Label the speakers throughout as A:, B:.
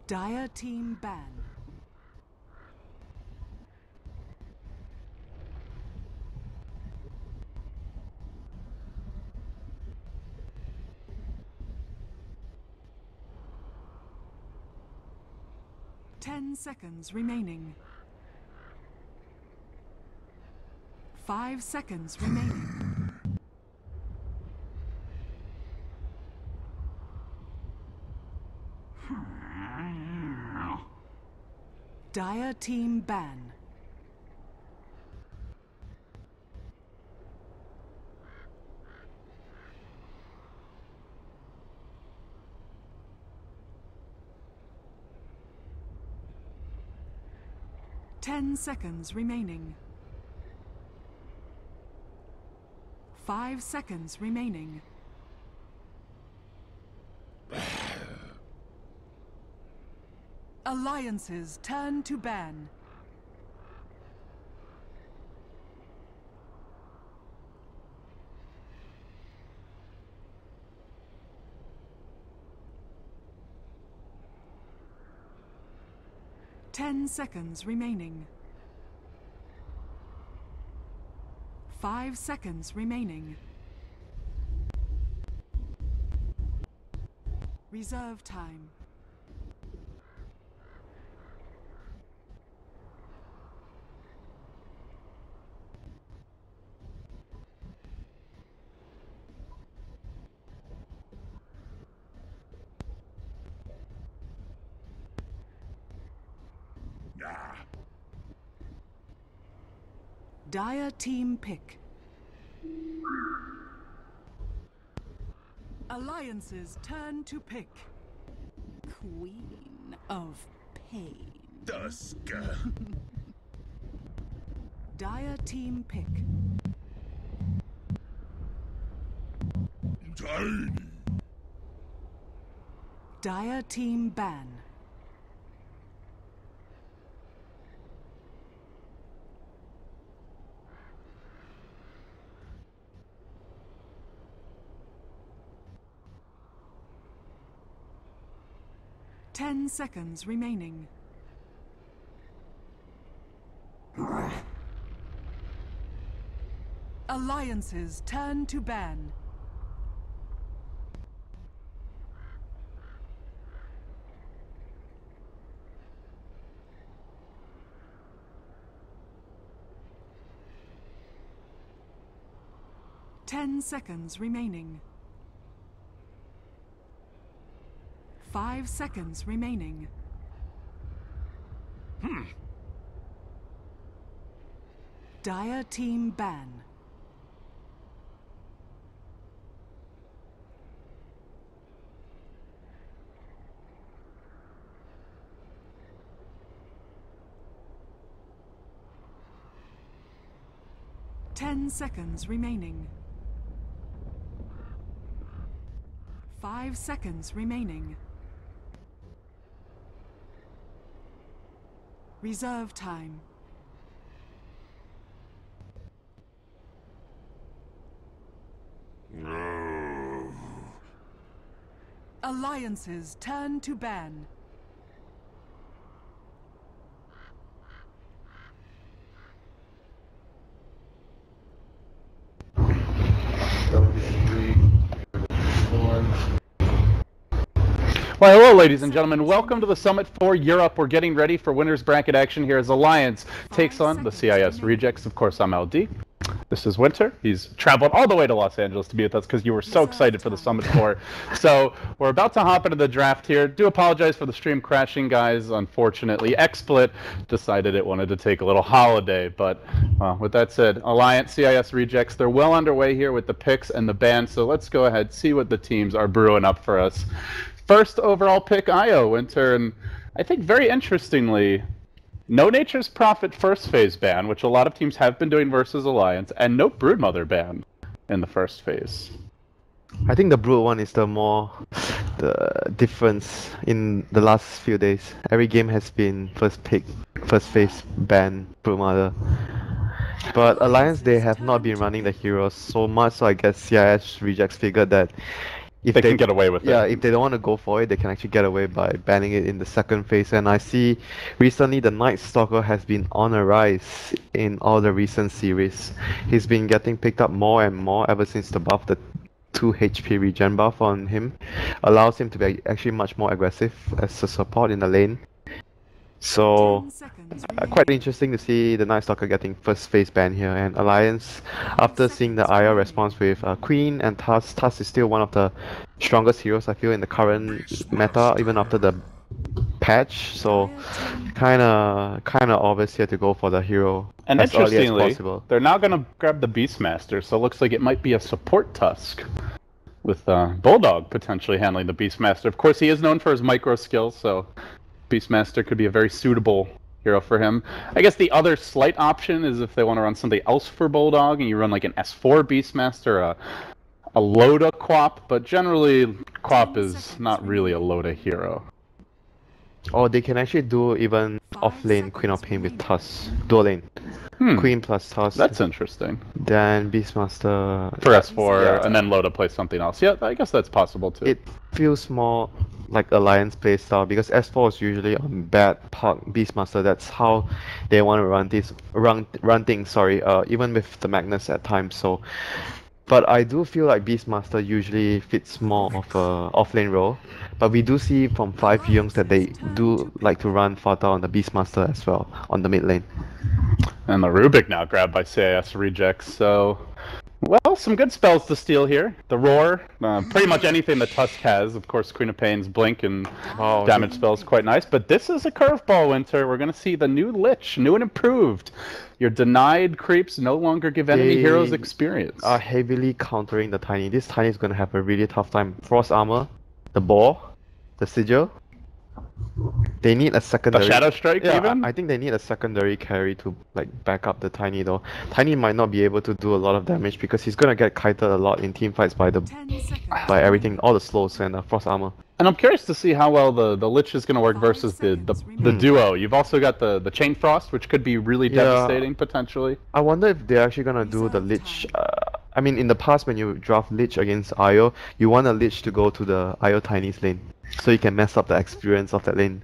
A: Dire team ban. Ten seconds remaining. 5 seconds remaining. Dire team ban. Ten seconds remaining. 5 seconds remaining. Alliances turn to ban. Ten seconds remaining. 5 seconds remaining. Reserve time. Dire team pick. Alliances turn to pick. Queen of Pain.
B: Dusk.
A: Dire team pick.
B: Tiny.
A: Dire team ban. Ten seconds remaining. Alliances turn to ban. Ten seconds remaining. 5 seconds remaining. Dire team ban. Ten seconds remaining. 5 seconds remaining. Reserve time.
B: No.
A: Alliances turn to ban.
C: Well, hello, ladies and gentlemen. Welcome to the Summit for Europe. We're getting ready for winners bracket action here as Alliance takes on the CIS Rejects. Of course, I'm LD. This is Winter. He's traveled all the way to Los Angeles to be with us because you were so excited for the Summit 4. So we're about to hop into the draft here. Do apologize for the stream crashing, guys. Unfortunately, XSplit decided it wanted to take a little holiday. But with that said, Alliance, CIS Rejects, they're well underway here with the picks and the bans. So let's go ahead, see what the teams are brewing up for us. First overall pick, Io, Winter, and I think very interestingly, no Nature's Prophet first phase ban, which a lot of teams have been doing versus Alliance, and no Broodmother ban in the first phase.
D: I think the Brood one is the difference in the last few days. Every game has been first phase ban Broodmother. But Alliance, they have not been running the heroes so much, so I guess CIS Rejects figured that
C: they can get away with it.
D: Yeah, if they don't want to go for it, they can actually get away by banning it in the second phase. And I see recently the Night Stalker has been on a rise in all the recent series. He's been getting picked up more and more ever since the buff, the 2 HP regen buff on him, allows him to be actually much more aggressive as a support in the lane. So
A: 10 seconds
D: quite interesting to see the Night Stalker getting first phase ban here, and Alliance, after seeing the IR response with Queen and Tusk. Tusk is still one of the strongest heroes I feel in the current meta, even after the patch. So kinda obvious here to go for the hero
C: And
D: as early as
C: interestingly,
D: possible.
C: they're now going to grab the Beastmaster, so it looks like it might be a support Tusk, with Bulldog potentially handling the Beastmaster. Of course, he is known for his micro skills, so Beastmaster could be a very suitable hero for him. I guess the other slight option is if they want to run something else for Bulldog, and you run like an S4 Beastmaster, a Loda Quap, but generally Quap is not really a Loda hero.
D: Or they can actually do even off-lane Queen of Pain with Tusk. Dual lane. Queen plus Tusk.
C: That's interesting.
D: Then Beastmaster.
C: For S4,
D: Yeah.
C: and then Loda plays something else. Yeah, I guess that's possible too.
D: It feels more like Alliance playstyle because S4 is usually on bad park Beastmaster. That's how they want to run things. Sorry, even with the Magnus at times. So, but I do feel like Beastmaster usually fits more of a offlane role. But we do see from 5 Youngs that they do like to run Fata on the Beastmaster as well on the mid lane.
C: And the Rubik now grabbed by CIS rejects, so... Well, some good spells to steal here. The Roar, pretty much anything that Tusk has. Of course, Queen of Pain's Blink and damage spells quite nice. But this is a curveball, Winter. We're going to see the new Lich, new and improved. Your denied creeps no longer give enemy heroes experience.
D: Are heavily countering the Tiny. This Tiny is going to have a really tough time. Frost Armor, the Boar, the Sigil. They need a secondary.
C: The Shadow Strike,
D: yeah,
C: even?
D: I think they need a secondary carry to like back up the Tiny though. Tiny might not be able to do a lot of damage because he's gonna get kited a lot in team fights by everything, all the slows and Frost Armor.
C: And I'm curious to see how well the Lich is going to work versus the duo. You've also got the Chain Frost, which could be really devastating potentially.
D: I wonder if they're actually gonna do the Lich. I mean, in the past when you draft Lich against Io, you want a Lich to go to the Io Tiny's lane, so you can mess up the experience of that lane.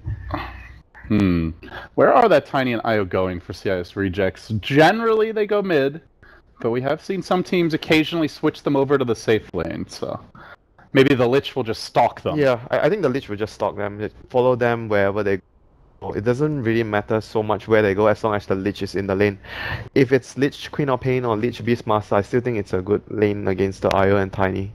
C: Where are that Tiny and Io going for CIS rejects? Generally, they go mid, but we have seen some teams occasionally switch them over to the safe lane, so... Maybe the Lich will just stalk them.
D: Yeah, I think the Lich will just stalk them, follow them wherever they go. It doesn't really matter so much where they go as long as the Lich is in the lane. If it's Lich Queen of Pain or Lich Beastmaster, I still think it's a good lane against the Io and Tiny.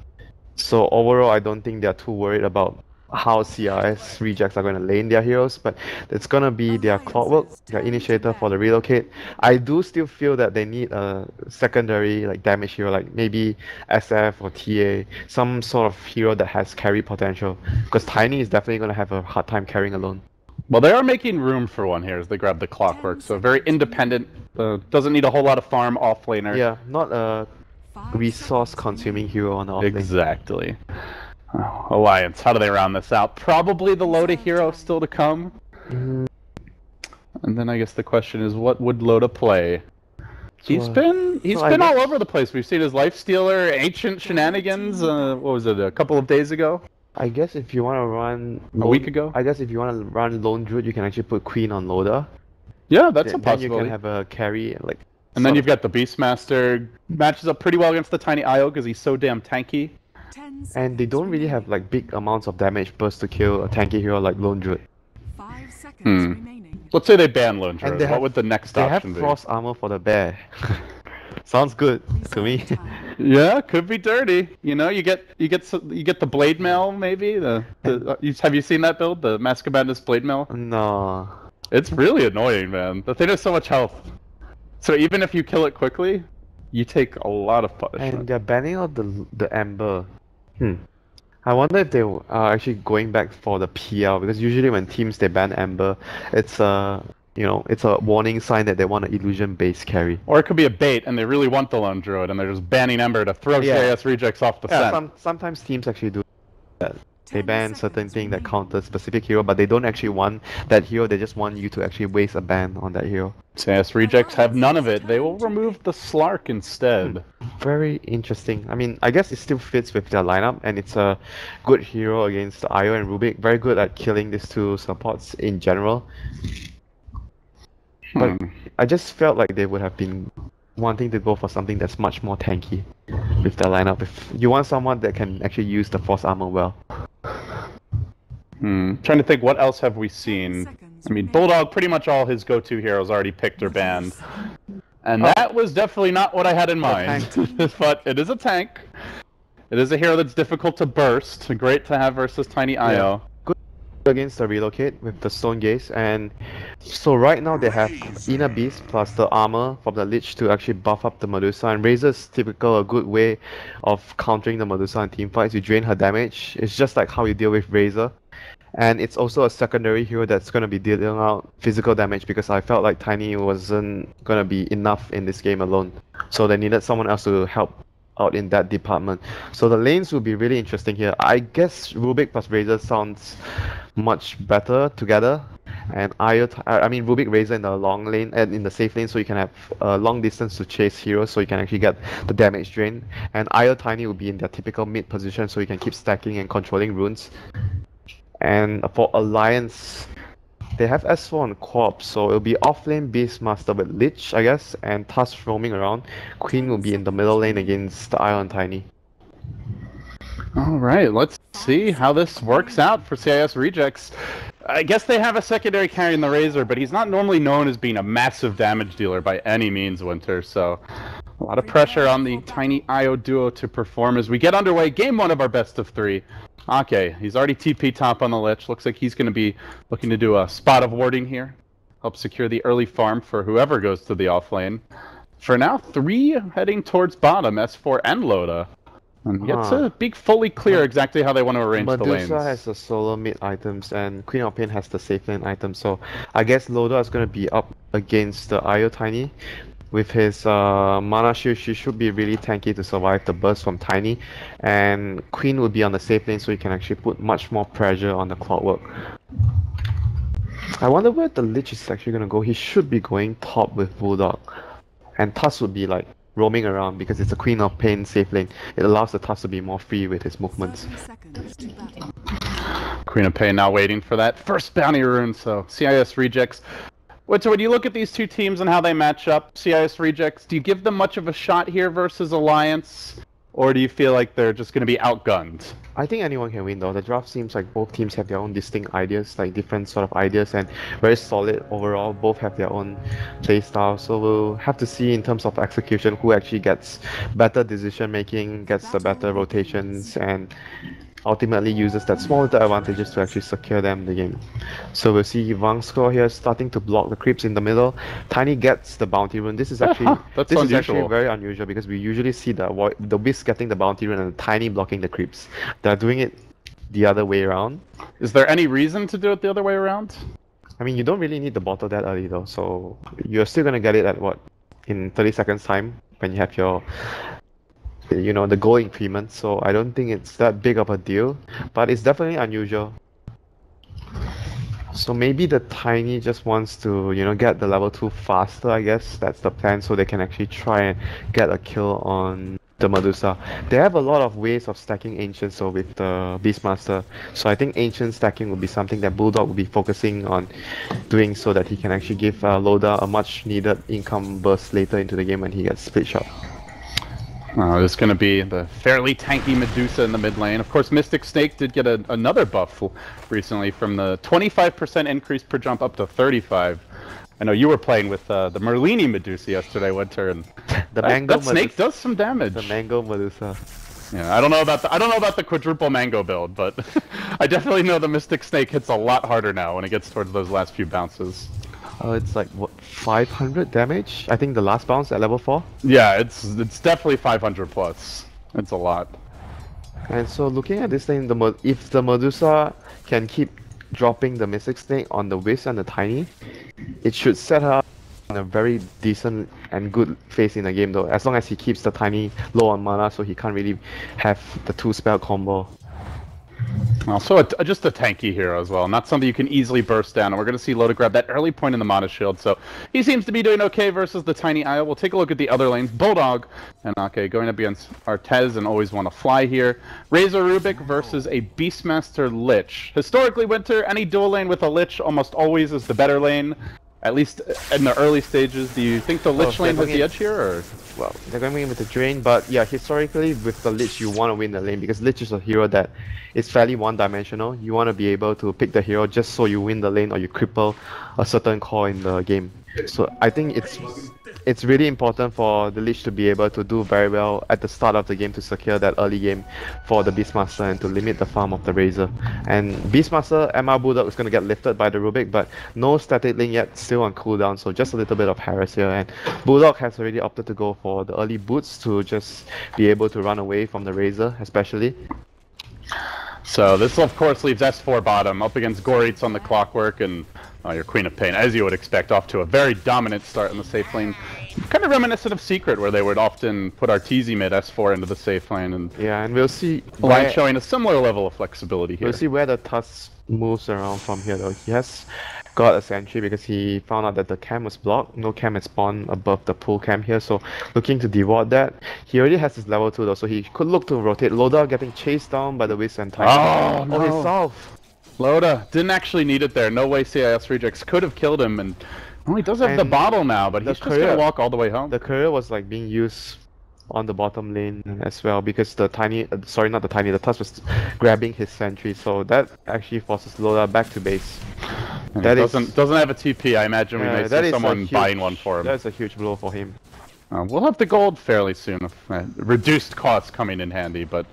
D: So overall, I don't think they're too worried about how CIS rejects are going to lane their heroes, but it's going to be their Clockwork, their initiator for the relocate. I do still feel that they need a secondary like damage hero, like maybe SF or TA, some sort of hero that has carry potential, because Tiny is definitely going to have a hard time carrying alone.
C: Well, they are making room for one here as they grab the Clockwork, so very independent, doesn't need a whole lot of farm off-laner.
D: Yeah, not a resource-consuming hero on the off-lane.
C: Exactly. Alliance, how do they round this out? Probably the Loda hero still to come. And then I guess the question is, what would Loda play? He's been all over the place. We've seen his Lifestealer, Ancient Shenanigans, what was it, a couple of days ago?
D: I guess if you want to run...
C: A week ago?
D: I guess if you want to run Lone Druid, you can actually put Queen on Loda.
C: Yeah, that's a
D: Then
C: possibility.
D: you can have a carry, like...
C: And then you've got the Beastmaster, matches up pretty well against the Tiny Io because he's so damn tanky.
D: And they don't really have like big amounts of damage burst to kill a tanky hero like Lone Druid.
A: 5 seconds remaining.
C: Let's say they ban Lone Druid.
D: What
C: would the next
D: they
C: option
D: have
C: be?
D: Frost Armor for the bear. Sounds good to me.
C: Yeah, could be dirty. You know, you get the Blade Mail maybe. Have you seen that build, the Mask of Madness Blade Mail?
D: No.
C: It's really annoying, man. The thing has so much health. So even if you kill it quickly, you take a lot of punishment.
D: And they're banning out the Ember. I wonder if they are actually going back for the PL, because usually when teams they ban Ember, it's it's a warning sign that they want an illusion-based carry.
C: Or it could be a bait, and they really want the Lone Druid, and they're just banning Ember to throw CIS rejects off the scent.
D: Sometimes teams actually do that. They
A: 10
D: ban certain
A: seconds
D: thing that
A: remaining.
D: counters specific hero, but they don't actually want that hero, they just want you to actually waste a ban on that hero.
C: CIS rejects have none of it. They will remove the Slark instead.
D: Very interesting. I mean, I guess it still fits with their lineup, and it's a good hero against Io and Rubik. Very good at killing these two supports in general. But I just felt like they would have been wanting to go for something that's much more tanky with their lineup. If you want someone that can actually use the force armor well.
C: Trying to think, what else have we seen? I mean, Bulldog, pretty much all his go-to heroes already picked or banned. And that was definitely not what I had in mind. But it is a tank. It is a hero that's difficult to burst. Great to have versus Tiny Io.
D: Good against the relocate with the Stone Gaze. And so right now they have Inner Beast plus the armor from the Lich to actually buff up the Medusa. And Razor's typical, a good way of countering the Medusa in teamfights. You drain her damage. It's just like how you deal with Razor. And it's also a secondary hero that's going to be dealing out physical damage because I felt like Tiny wasn't going to be enough in this game alone. So they needed someone else to help out in that department. So the lanes will be really interesting here. I guess Rubik plus Razor sounds much better together. And Rubik Razor in the long lane and in the safe lane, so you can have long distance to chase heroes, so you can actually get the damage drain. And Io Tiny will be in their typical mid position, so you can keep stacking and controlling runes. And for Alliance, they have S4 on Corpse, so it'll be offlane Beastmaster with Lich, I guess, and Tusk roaming around. Queen will be in the middle lane against the Ion Tiny.
C: Alright, let's see how this works out for CIS Rejects. I guess they have a secondary carry in the Razor, but he's not normally known as being a massive damage dealer by any means, Winter, so a lot of pressure on the Tiny Io duo to perform as we get underway. Game 1 of our best of 3. Okay, he's already TP top on the Lich. Looks like he's going to be looking to do a spot of warding here. Help secure the early farm for whoever goes to the offlane. For now, 3 heading towards bottom, S4 and Loda. And yet to be fully clear exactly how they want to arrange the lanes.
D: Medusa has the solo mid items and Queen of Pain has the safe lane items, so I guess Loda is going to be up against the Io Tiny. With his mana shield, she should be really tanky to survive the burst from Tiny. And Queen will be on the safe lane, so he can actually put much more pressure on the Clockwork. I wonder where the Lich is actually going to go. He should be going top with Bulldog. And Tusk would be like roaming around because it's a Queen of Pain safe lane. It allows the Tusk to be more free with his movements.
C: Queen of Pain now waiting for that first bounty rune, so CIS Rejects. So when you look at these two teams and how they match up, CIS Rejects, do you give them much of a shot here versus Alliance? Or do you feel like they're just going to be outgunned?
D: I think anyone can win though. The draft seems like both teams have their own distinct ideas, like different sort of ideas, and very solid overall. Both have their own play style, so we'll have to see in terms of execution who actually gets better decision making, gets the better rotations, and ultimately uses that small little advantages to actually secure them the game. So we'll see Wang's score here starting to block the creeps in the middle. Tiny gets the bounty rune. This is actually very unusual because we usually see the Wisp getting the bounty rune and the Tiny blocking the creeps. They're doing it the other way around.
C: Is there any reason to do it the other way around?
D: I mean, you don't really need the bottle that early though, so you're still gonna get it at what, in 30 seconds time when you have your the goal increment, so I don't think it's that big of a deal, but it's definitely unusual. So maybe the Tiny just wants to, get the level 2 faster, I guess. That's the plan, so they can actually try and get a kill on the Medusa. They have a lot of ways of stacking Ancients so with the Beastmaster, so I think Ancient stacking will be something that Bulldog will be focusing on doing so that he can actually give Loda a much needed income burst later into the game when he gets split shot.
C: There's going to be the fairly tanky Medusa in the mid lane. Of course, Mystic Snake did get another buff recently from the 25% increase per jump up to 35. I know you were playing with the Merlini Medusa yesterday, Winter, and that snake does some damage.
D: The Mango Medusa.
C: Yeah, I don't know about the quadruple mango build, but I definitely know the Mystic Snake hits a lot harder now when it gets towards those last few bounces.
D: It's like what, 500 damage? I think the last bounce at level 4?
C: Yeah, it's definitely 500 plus. It's a lot.
D: And so looking at this thing, if the Medusa can keep dropping the Mystic Snake on the Wisp and the Tiny, it should set her up in a very decent and good phase in the game though, as long as he keeps the Tiny low on mana so he can't really have the 2 spell combo.
C: Also, just a tanky hero as well. Not something you can easily burst down. And we're going to see Loda grab that early point in the Mana Shield. So he seems to be doing okay versus the Tiny Isle. We'll take a look at the other lanes. Bulldog and okay, going up against Artez and always want to fly here. Razor Rubik versus a Beastmaster Lich. Historically, Winter, any dual lane with a Lich almost always is the better lane. At least in the early stages. Do you think the Lich lane has the edge here? Or?
D: Well, they're going in with the Drain, but yeah, historically with the Lich you want to win the lane because Lich is a hero that is fairly one-dimensional. You want to be able to pick the hero just so you win the lane or you cripple a certain core in the game. So I think it's really important for the Lich to be able to do very well at the start of the game to secure that early game for the Beastmaster and to limit the farm of the Razor. And Beastmaster, MR Bulldog is going to get lifted by the Rubik, but no static link yet, still on cooldown, so just a little bit of harass here. And Bulldog has already opted to go for the early boots to just be able to run away from the Razor, especially.
C: So this of course leaves S4 bottom up against Goritz on the Clockwork and your Queen of Pain, as you would expect, off to a very dominant start in the safe lane. Kind of reminiscent of Secret, where they would often put Arteezy mid S4 into the safe lane, and
D: yeah, and we'll see
C: Lion showing a similar level of flexibility here.
D: We'll see where the Tusk moves around from here though. He has got a sentry because he found out that the cam was blocked. No cam is spawned above the pool cam here, so looking to deward that. He already has his level 2 though, so he could look to rotate. Loda getting chased down by the Wisp and Titan.
C: Oh, no.
D: His salve!
C: Loda didn't actually need it there. No way CIS Rejects could have killed him, and well, he does have the bottle now, but he's just gonna walk all the way home.
D: The courier was like being used on the bottom lane as well because the the Tusk was grabbing his sentry, so that actually forces Loda back to base.
C: And that doesn't have a TP. I imagine we may see someone buying one for him.
D: That's a huge blow for him.
C: We'll have the gold fairly soon. Reduced costs coming in handy, but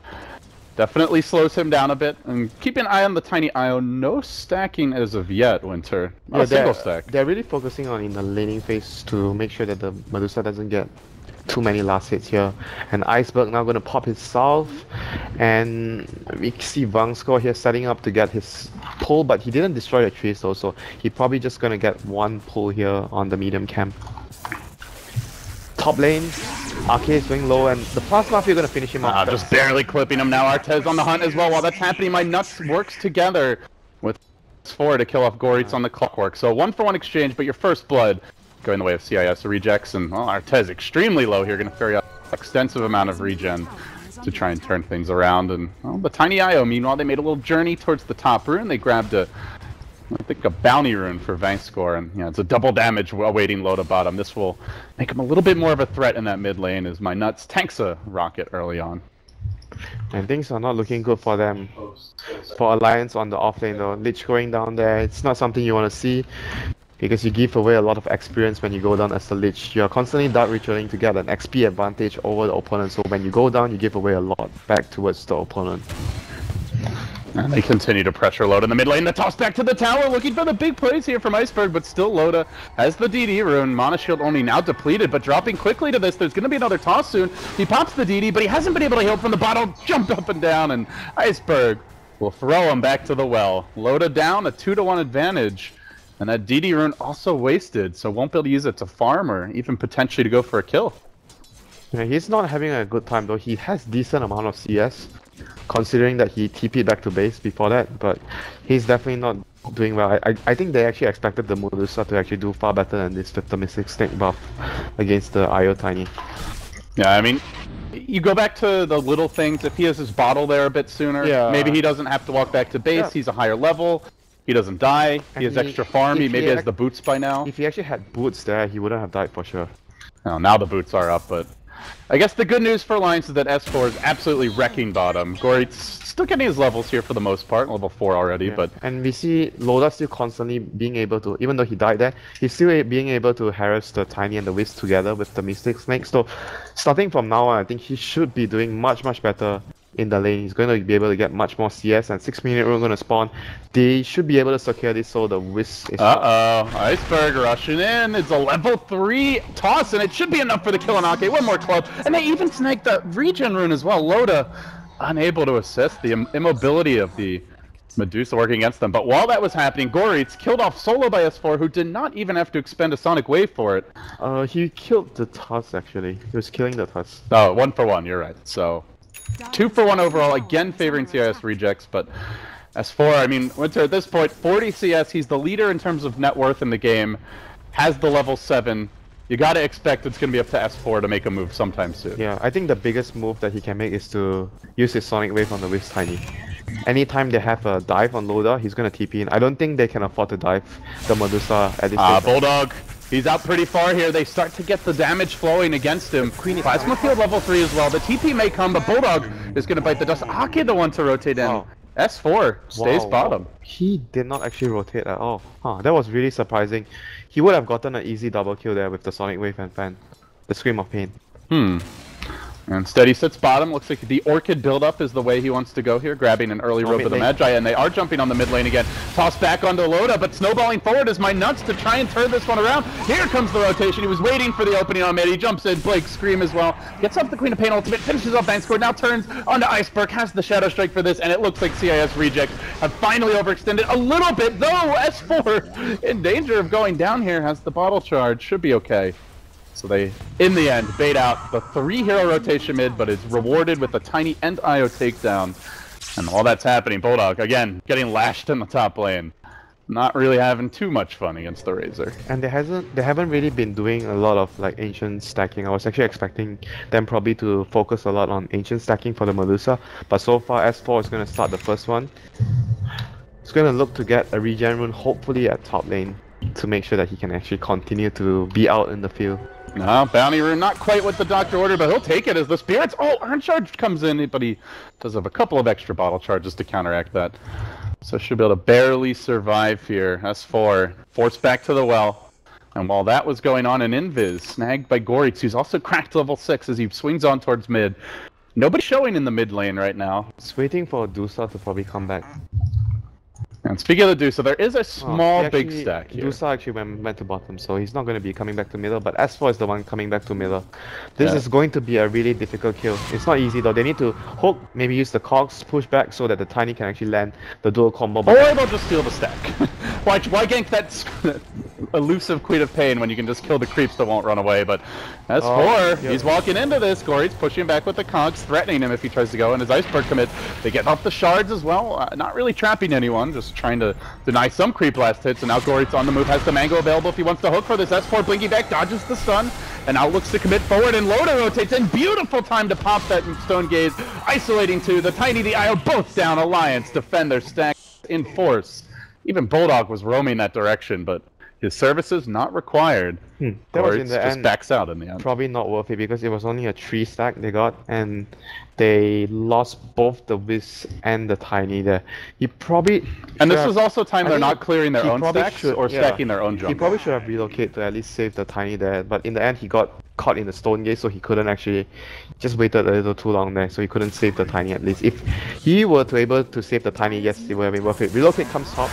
C: definitely slows him down a bit. And keep an eye on the Tiny Isle. No stacking as of yet, Winter. Not a single stack.
D: They're really focusing on in the laning phase to make sure that the Medusa doesn't get too many last hits here. And Iceberg now going to pop his salve. And we see Vangscore here setting up to get his pull, but he didn't destroy the trees though, so he probably just going to get one pull here on the medium camp. Top lane, Arcade is going low, and the Plasma Mafia are going to finish him off.
C: Just barely clipping him now. Artez on the hunt as well. While that's happening, my nuts works together with 4 to kill off Goritz on the Clockwork. So 1-for-1 exchange, but your first blood going the way of CIS rejects, and well, Artez extremely low here, going to carry out an extensive amount of regen to try and turn things around. And well, the Tiny IO, meanwhile, they made a little journey towards the top rune. They grabbed I think a bounty rune for Vangscore, and it's a double damage awaiting Loda bottom. This will make him a little bit more of a threat in that mid lane as my nuts tanks a rocket early on.
D: And things are not looking good for them. For Alliance on the off lane though, Lich going down there, it's not something you want to see because you give away a lot of experience when you go down as the Lich. You are constantly dark ritualing to get an XP advantage over the opponent, so when you go down you give away a lot back towards the opponent.
C: And they continue to pressure Loda in the mid lane. The toss back to the tower, looking for the big plays here from Iceberg, but still Loda has the DD rune. Mana Shield only now depleted, but dropping quickly to this. There's going to be another toss soon. He pops the DD, but he hasn't been able to heal from the bottle. Jumped up and down, and Iceberg will throw him back to the well. Loda down, a 2-to-1 advantage. And that DD rune also wasted, so won't be able to use it to farm or even potentially to go for a kill.
D: Yeah, he's not having a good time though. He has decent amount of CS, considering that he TP'd back to base before that, but he's definitely not doing well. I think they actually expected the Medusa to actually do far better than this with the Mystic Snake buff against the IO Tiny.
C: Yeah, I mean, you go back to the little things. If he has his bottle there a bit sooner, maybe he doesn't have to walk back to base. He's a higher level. He doesn't die. He has extra farm. He maybe has the boots by now.
D: If he actually had boots there, he wouldn't have died for sure.
C: Well, now the boots are up, but I guess the good news for Alliance is that S4 is absolutely wrecking bottom. Goritz still getting his levels here for the most part, level 4 already, but...
D: And we see Loda still constantly being able to, even though he died there, he's still being able to harass the Tiny and the Wisp together with the Mystic Snake. So, starting from now on, I think he should be doing much better in the lane. He's going to be able to get much more CS, and 6-minute rune going to spawn. They should be able to secure this, so the Wisp is...
C: Iceberg rushing in. It's a level 3 toss, and it should be enough for the kill on Ake. One more club, and they even snaked the regen rune as well. Loda unable to assist. The immobility of the Medusa working against them. But while that was happening, Goritz killed off solo by S4, who did not even have to expend a Sonic Wave for it.
D: He killed the Tusk, actually. He was killing the Tusk.
C: Oh, 1-for-1, you're right. So... 2 for 1 overall, again favoring CIS rejects, but S4, I mean, Winter at this point, 40 CS, he's the leader in terms of net worth in the game, has the level 7. You gotta expect it's gonna be up to S4 to make a move sometime soon.
D: Yeah, I think the biggest move that he can make is to use his Sonic Wave on the Wiz Tiny. Anytime they have a dive on Loader, he's gonna TP in. I don't think they can afford to dive the Medusa at this stage.
C: Bulldog, he's out pretty far here. They start to get the damage flowing against him. Plasma Field level 3 as well. The TP may come, but Bulldog is gonna bite the dust. Aki the one to rotate in.
D: Wow.
C: S4 stays
D: Wow.
C: bottom.
D: He did not actually rotate at all. Huh, that was really surprising. He would have gotten an easy double kill there with the Sonic Wave and Fan. The Scream of Pain.
C: And Steady sits bottom. Looks like the Orchid build-up is the way he wants to go here, grabbing an early rope of the Magi, and they are jumping on the mid lane again. Toss back onto Loda, but snowballing forward is my nuts to try and turn this one around. Here comes the rotation. He was waiting for the opening on mid. He jumps in. Blake Scream as well. Gets up the Queen of Pain ultimate, finishes off Bankscore, now turns onto Iceberg, has the Shadow Strike for this, and it looks like CIS rejects have finally overextended a little bit, though S4 in danger of going down here, has the bottle charge. Should be okay. So they, in the end, bait out the 3-hero rotation mid, but is rewarded with a tiny End IO takedown. And while that's happening, Bulldog, again, getting lashed in the top lane. Not really having too much fun against the Razor.
D: And they haven't really been doing a lot of like ancient stacking. I was actually expecting them probably to focus a lot on ancient stacking for the Medusa, but so far S4 is going to start the first one. It's going to look to get a regen rune, hopefully at top lane, to make sure that he can actually continue to be out in the field.
C: No, bounty rune, not quite what the doctor ordered, but he'll take it as the spirits. Oh, Earn Charge comes in, but he does have a couple of extra bottle charges to counteract that. So should be able to barely survive here. S4 forced back to the well. And while that was going on, an invis snagged by Gorix, who's also cracked level 6 as he swings on towards mid. Nobody showing in the mid lane right now.
D: Just waiting for Dusa to probably come back.
C: And speaking of the Dusa, there is a small big stack here.
D: Dusa actually went to bottom, so he's not going to be coming back to middle, but S4 is the one coming back to middle. This is going to be a really difficult kill. It's not easy though. They need to hook, maybe use the cogs, push back so that the Tiny can actually land the dual combo.
C: Or they'll just steal the stack. why gank that elusive Queen of Pain when you can just kill the creeps that won't run away? But S4, he's walking into this. Gory's pushing back with the cogs, threatening him if he tries to go, and his Iceberg commit. They get off the shards as well. Not really trapping anyone, just trying to deny some creep blast hits, and now Gory's on the move, has the mango available if he wants to hook for this. S4 blinking back, dodges the stun, and now looks to commit forward, and Loda rotates in. Beautiful time to pop that Stone Gaze, isolating two. The Tiny, the IO, both down. Alliance defend their stack in force. Even Bulldog was roaming that direction, but his services not required.
D: That was in the
C: just
D: end,
C: backs out in the end.
D: probably not worth it because it was only a 3 stack they got, and they lost both the Wiz and the Tiny there. He probably...
C: And this was also time they're
D: think
C: not clearing their
D: he
C: own
D: probably
C: stacks
D: should-
C: or
D: yeah.
C: stacking their own
D: He
C: jump.
D: probably should have relocated to at least save the Tiny there, but in the end he got caught in the Stone Gate, so he couldn't actually... just waited a little too long there, so he couldn't save the Tiny at least. If he were to able to save the Tiny, yes, it would have been worth it. Relocate comes top.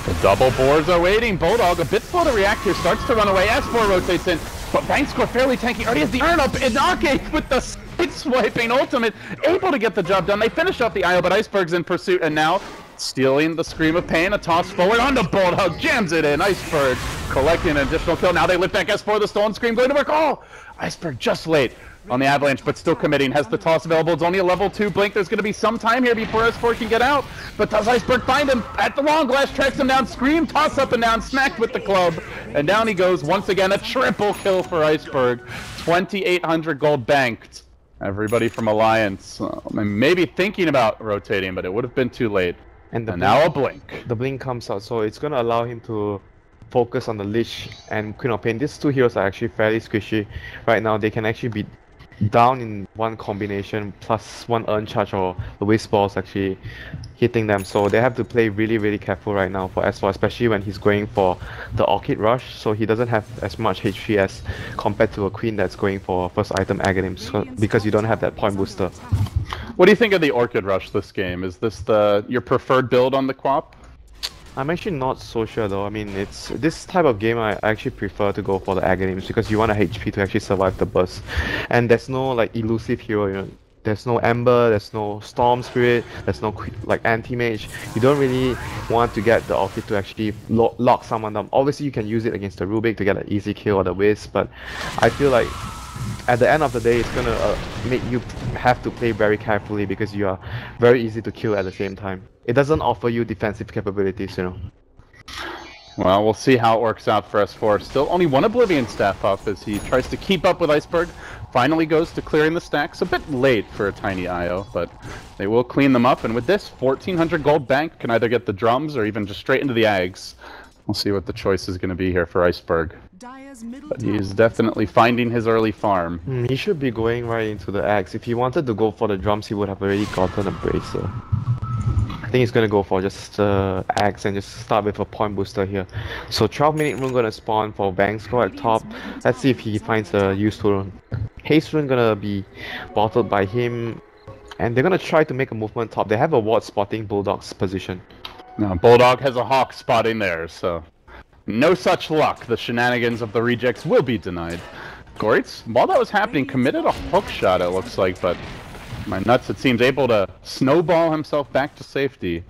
C: The double boards are waiting. Bulldog a bit slow to react here, starts to run away. S4 rotates in, but Bankscore fairly tanky. Already has the earn up. Inake with the side swiping ultimate, able to get the job done. They finish off the IO, but Iceberg's in pursuit, and now stealing the Scream of Pain. A toss forward onto Bulldog, jams it in. Iceberg collecting an additional kill. Now they lift back S4. The Stolen Scream going to work. Oh, Iceberg just late on the Avalanche, but still committing, has the toss available. It's only a level 2 blink. There's going to be some time here before S4 can get out, but does Iceberg find him at the long glass, tracks him down, Scream, toss up and down, smacked with the club, and down he goes once again. A triple kill for Iceberg. 2,800 gold banked. Everybody from Alliance maybe thinking about rotating, but it would have been too late. And now a blink.
D: The blink comes out, so it's going to allow him to focus on the Lich and Queen of Pain. These two heroes are actually fairly squishy right now. They can actually be down in one combination plus one earn charge or the waste balls actually hitting them, so they have to play really careful right now for S4, especially when he's going for the Orchid Rush, so he doesn't have as much HP as compared to a Queen that's going for first item Aghanim, so, because you don't have that point booster.
C: What do you think of the Orchid Rush this game? Is this your preferred build on the Quap?
D: I'm actually not so sure though. I mean, it's this type of game I actually prefer to go for the Aghanims because you want a HP to actually survive the burst. And there's no like elusive hero, you know. There's no Ember, there's no Storm Spirit, there's no like Anti-Mage. You don't really want to get the Orchid to actually lock someone down. Obviously you can use it against the Rubik to get an easy kill or the Wiz, but I feel like at the end of the day it's gonna make you have to play very carefully because you are very easy to kill at the same time. It doesn't offer you defensive capabilities, you know.
C: Well, we'll see how it works out for S4. Still only one Oblivion staff up as he tries to keep up with Iceberg. Finally goes to clearing the stacks. A bit late for a tiny IO, but they will clean them up. And with this, 1,400 gold bank can either get the drums or even just straight into the Ags. We'll see what the choice is going to be here for Iceberg. But he is definitely finding his early farm.
D: He should be going right into the axe. If he wanted to go for the drums, he would have already gotten a bracer. I think he's gonna go for just axe and just start with a point booster here. So 12-minute rune gonna spawn for Bang score at top. Let's see if he finds a useful rune. Haste rune gonna be bottled by him, and they're gonna try to make a movement top. They have a ward spotting Bulldog's position.
C: Now, Bulldog has a Hawk spotting there, so no such luck. The shenanigans of the rejects will be denied. Goritz, while that was happening, committed a hook shot, it looks like, but my nuts, it seems, able to snowball himself back to safety.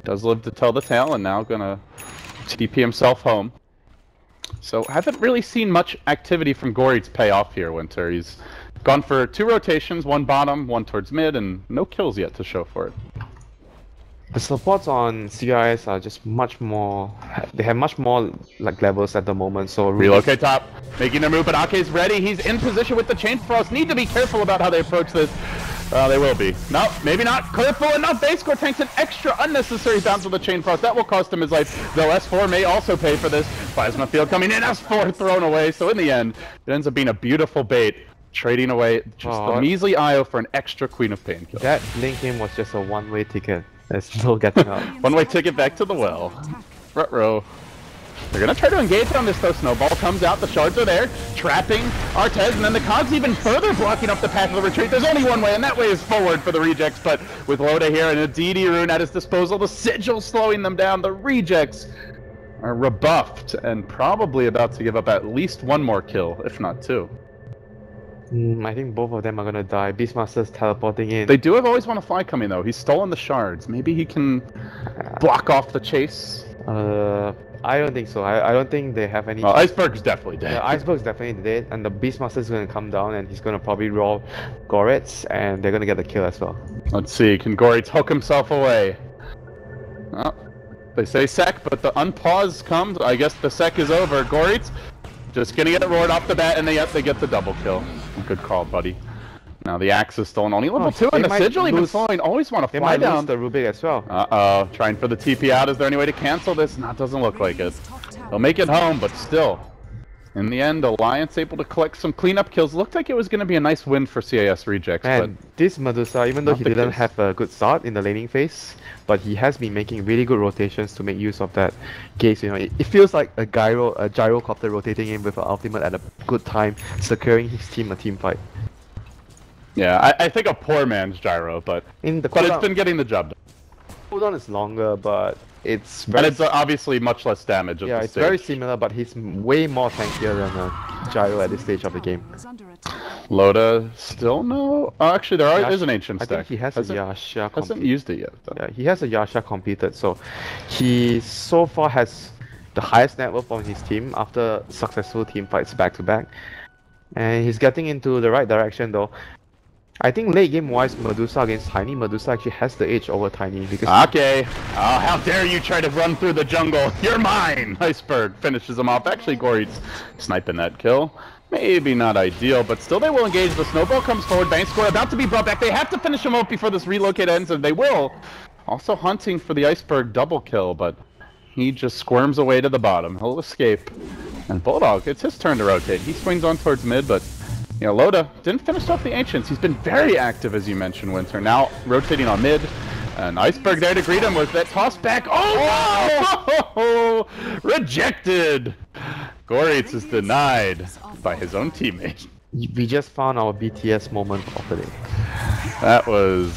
C: Does live to tell the tale, and now gonna TP himself home. So, haven't really seen much activity from Goritz pay off here, Winter. He's gone for 2 rotations, 1 bottom, 1 towards mid, and no kills yet to show for it.
D: The supports on CIS are just much more. They have much more like levels at the moment. So
C: relocate top, making their move, but Ake's ready. He's in position with the Chain Frost. Need to be careful about how they approach this. They will be. No, maybe not. Careful enough. Base score tanks an extra unnecessary bounce with the Chain Frost. That will cost him his life. Though S4 may also pay for this. Plasma Field coming in. S4 thrown away. So in the end, it ends up being a beautiful bait. Trading away just the measly IO for an extra Queen of Pain kill.
D: That link game was just a one-way ticket. There's no getting out.
C: One-way ticket back to the well. Front row. They're gonna try to engage on this though. Snowball comes out, the shards are there, trapping Artez, and then the Cogs even further blocking up the path of the retreat. There's only one way, and that way is forward for the rejects, but with Loda here and a DD rune at his disposal, the Sigil slowing them down, the rejects are rebuffed, and probably about to give up at least 1 more kill, if not 2.
D: I think both of them are gonna die. Beastmaster's teleporting in.
C: They do have always want to fly coming though. He's stolen the shards. Maybe he can block off the chase.
D: I don't think so. I don't think they have any.
C: Well, Iceberg's definitely dead.
D: Yeah, Iceberg's definitely dead, and the Beastmaster's gonna come down, and he's gonna probably roll Goritz, and they're gonna get the kill as well.
C: Let's see. Can Goritz hook himself away? Oh, they say sec, but the unpause comes. I guess the sec is over. Goritz just gonna get it roared off the bat, and they get the double kill. Good call, buddy. Now the axe is stolen. Only level 2, and the Sigil even falling. Always want to fly down.
D: They might lose the Rubik as well.
C: Uh-oh. Trying for the TP out. Is there any way to cancel this? No, it doesn't look like it. They'll make it home, but still. In the end, Alliance able to collect some cleanup kills. Looked like it was going to be a nice win for CIS Rejects.
D: And
C: but
D: this Medusa, even though he didn't have a good start in the laning phase, but he has been making really good rotations to make use of that gaze. You know, it feels like a gyrocopter rotating in with an ultimate at a good time, securing his team a team fight.
C: Yeah, I think a poor man's gyro, but it's been getting the job done.
D: Cooldown is longer, but it's very...
C: And it's obviously much less damage at
D: yeah,
C: this
D: it's
C: stage.
D: very similar, but he's way more tankier than a gyro at this stage of the game.
C: Loda still no? Oh, actually, there is an ancient stack.
D: I think he has a Yasha completed.
C: Hasn't used it yet, though.
D: Yeah, he has a Yasha completed, so he so far has the highest net worth on his team after successful team fights back to back. And he's getting into the right direction though. I think late game wise, Medusa against Tiny, Medusa actually has the edge over Tiny because...
C: Okay. Oh, how dare you try to run through the jungle? You're mine! Iceberg finishes him off. Actually, Goritz sniping that kill. Maybe not ideal, but still they will engage. The snowball comes forward. Bank score about to be brought back. They have to finish him off before this relocate ends, and they will. Also hunting for the Iceberg double kill, but he just squirms away to the bottom. He'll escape. And Bulldog, it's his turn to rotate. He swings on towards mid, but... You know, Loda didn't finish off the Ancients. He's been very active, as you mentioned, Winter. Now rotating on mid. And Iceberg there to greet him with that toss back. Oh! Rejected! Goritz is denied by his own teammate.
D: We just found our BTS moment of the day.
C: That was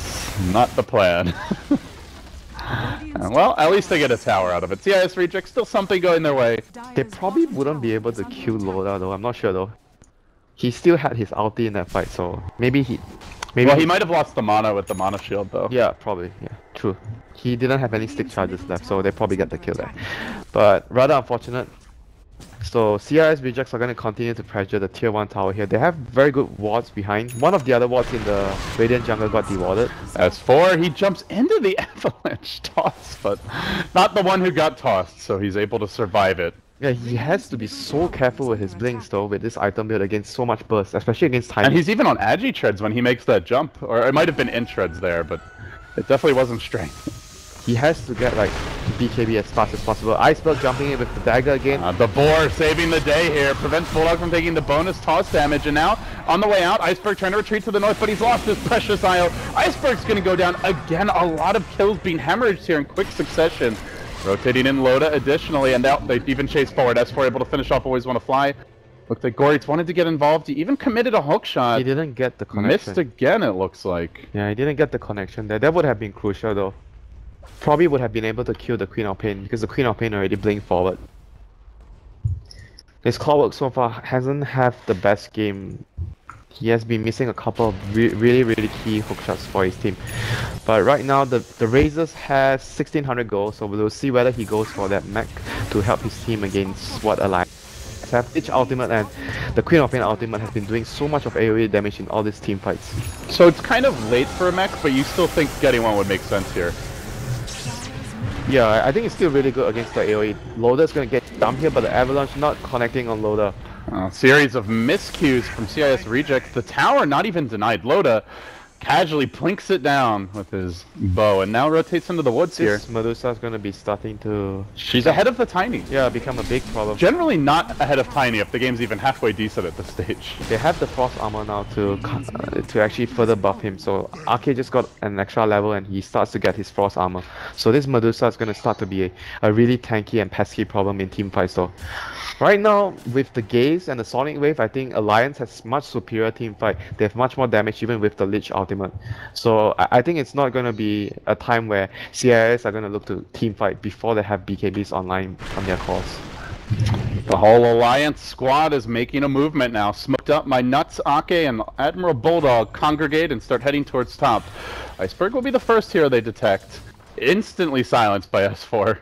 C: not the plan. Well, at least they get a tower out of it. CIS Reject, still something going their way.
D: They probably wouldn't be able to kill Loda though, I'm not sure though. He still had his ulti in that fight, so maybe he might have lost the mana with the mana shield though. Yeah, probably. Yeah, true. He didn't have any stick charges left, so they probably get the kill there. But rather unfortunate. So CIS rejects are going to continue to pressure the tier 1 tower here. They have very good wards behind. One of the other wards in the Radiant jungle got dewarded.
C: S4, he jumps into the avalanche toss, but not the one who got tossed, so he's able to survive it.
D: Yeah, he has to be so careful with his blinks though, with this item build against so much burst, especially against Tiny.
C: And he's even on agi treads when he makes that jump, or it might have been in treads there, but it definitely wasn't strength.
D: He has to get like BKB as fast as possible. Iceberg jumping in with the dagger again.
C: The boar saving the day here, prevents Bulldog from taking the bonus toss damage, and now on the way out, Iceberg trying to retreat to the north, but he's lost his precious IO. Iceberg's gonna go down again. A lot of kills being hemorrhaged here in quick succession. Rotating in Loda additionally, and now they even chase forward. S4 able to finish off Always Wanna Fly. Looked like Goritz wanted to get involved. He even committed a hook shot.
D: He didn't get the connection.
C: Missed again, it looks like.
D: Yeah, he didn't get the connection there. That would have been crucial though. Probably would have been able to kill the Queen of Pain because the Queen of Pain already blinked forward. His Clockwork so far hasn't had the best game. He has been missing a couple of really key hook shots for his team. But right now the Razors has 1600 gold, so we'll see whether he goes for that mech to help his team against what Alliance have. Each ultimate and the Queen of Pain ultimate has been doing so much of AoE damage in all these team fights.
C: So it's kind of late for a mech, but you still think getting one would make sense here.
D: Yeah, I think it's still really good against the AoE. Loader's gonna get dumped here, but the Avalanche not connecting on Loader.
C: Series of miscues from CIS rejects. The tower not even denied. Loda casually plinks it down with his bow and now rotates into the woods here.
D: Medusa's gonna be starting to...
C: She's ahead of the Tiny.
D: Yeah, become a big problem.
C: Generally not ahead of Tiny if the game's even halfway decent at this stage.
D: They have the Frost armor now to actually further buff him. So Arcade just got an extra level and he starts to get his Frost armor. So this Medusa is gonna start to be a really tanky and pesky problem in team fights though. Right now, with the Gaze and the Sonic Wave, I think Alliance has much superior team fight. They have much more damage even with the Lich ultimate. So I think it's not going to be a time where CIS are going to look to team fight before they have BKBs online on their cores.
C: The whole Alliance squad is making a movement now. Smoked up, my nuts, Ake, and Admiral Bulldog congregate and start heading towards top. Iceberg will be the first hero they detect. Instantly silenced by S4.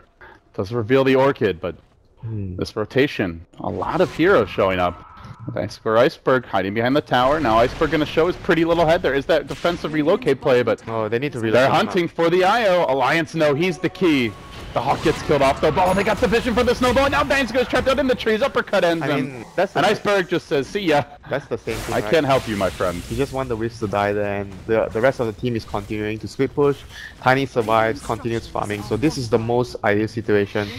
C: Does reveal the Orchid, but this rotation, a lot of heroes showing up. Thanks for Iceberg hiding behind the tower. Now Iceberg gonna show his pretty little head. There is that defensive relocate play, but
D: oh, they need to relocate.
C: They're hunting for the IO. Alliance know he's the key. The Hawk gets killed off though. Oh, they got the vision for the snowball. Now Banks goes trapped out in the trees. Uppercut ends him. And Iceberg just says, "See ya."
D: That's the same thing.
C: I can't help you, my friend.
D: You just want the Wisps to die there, and the rest of the team is continuing to split push. Tiny survives, continues farming. So this is the most ideal situation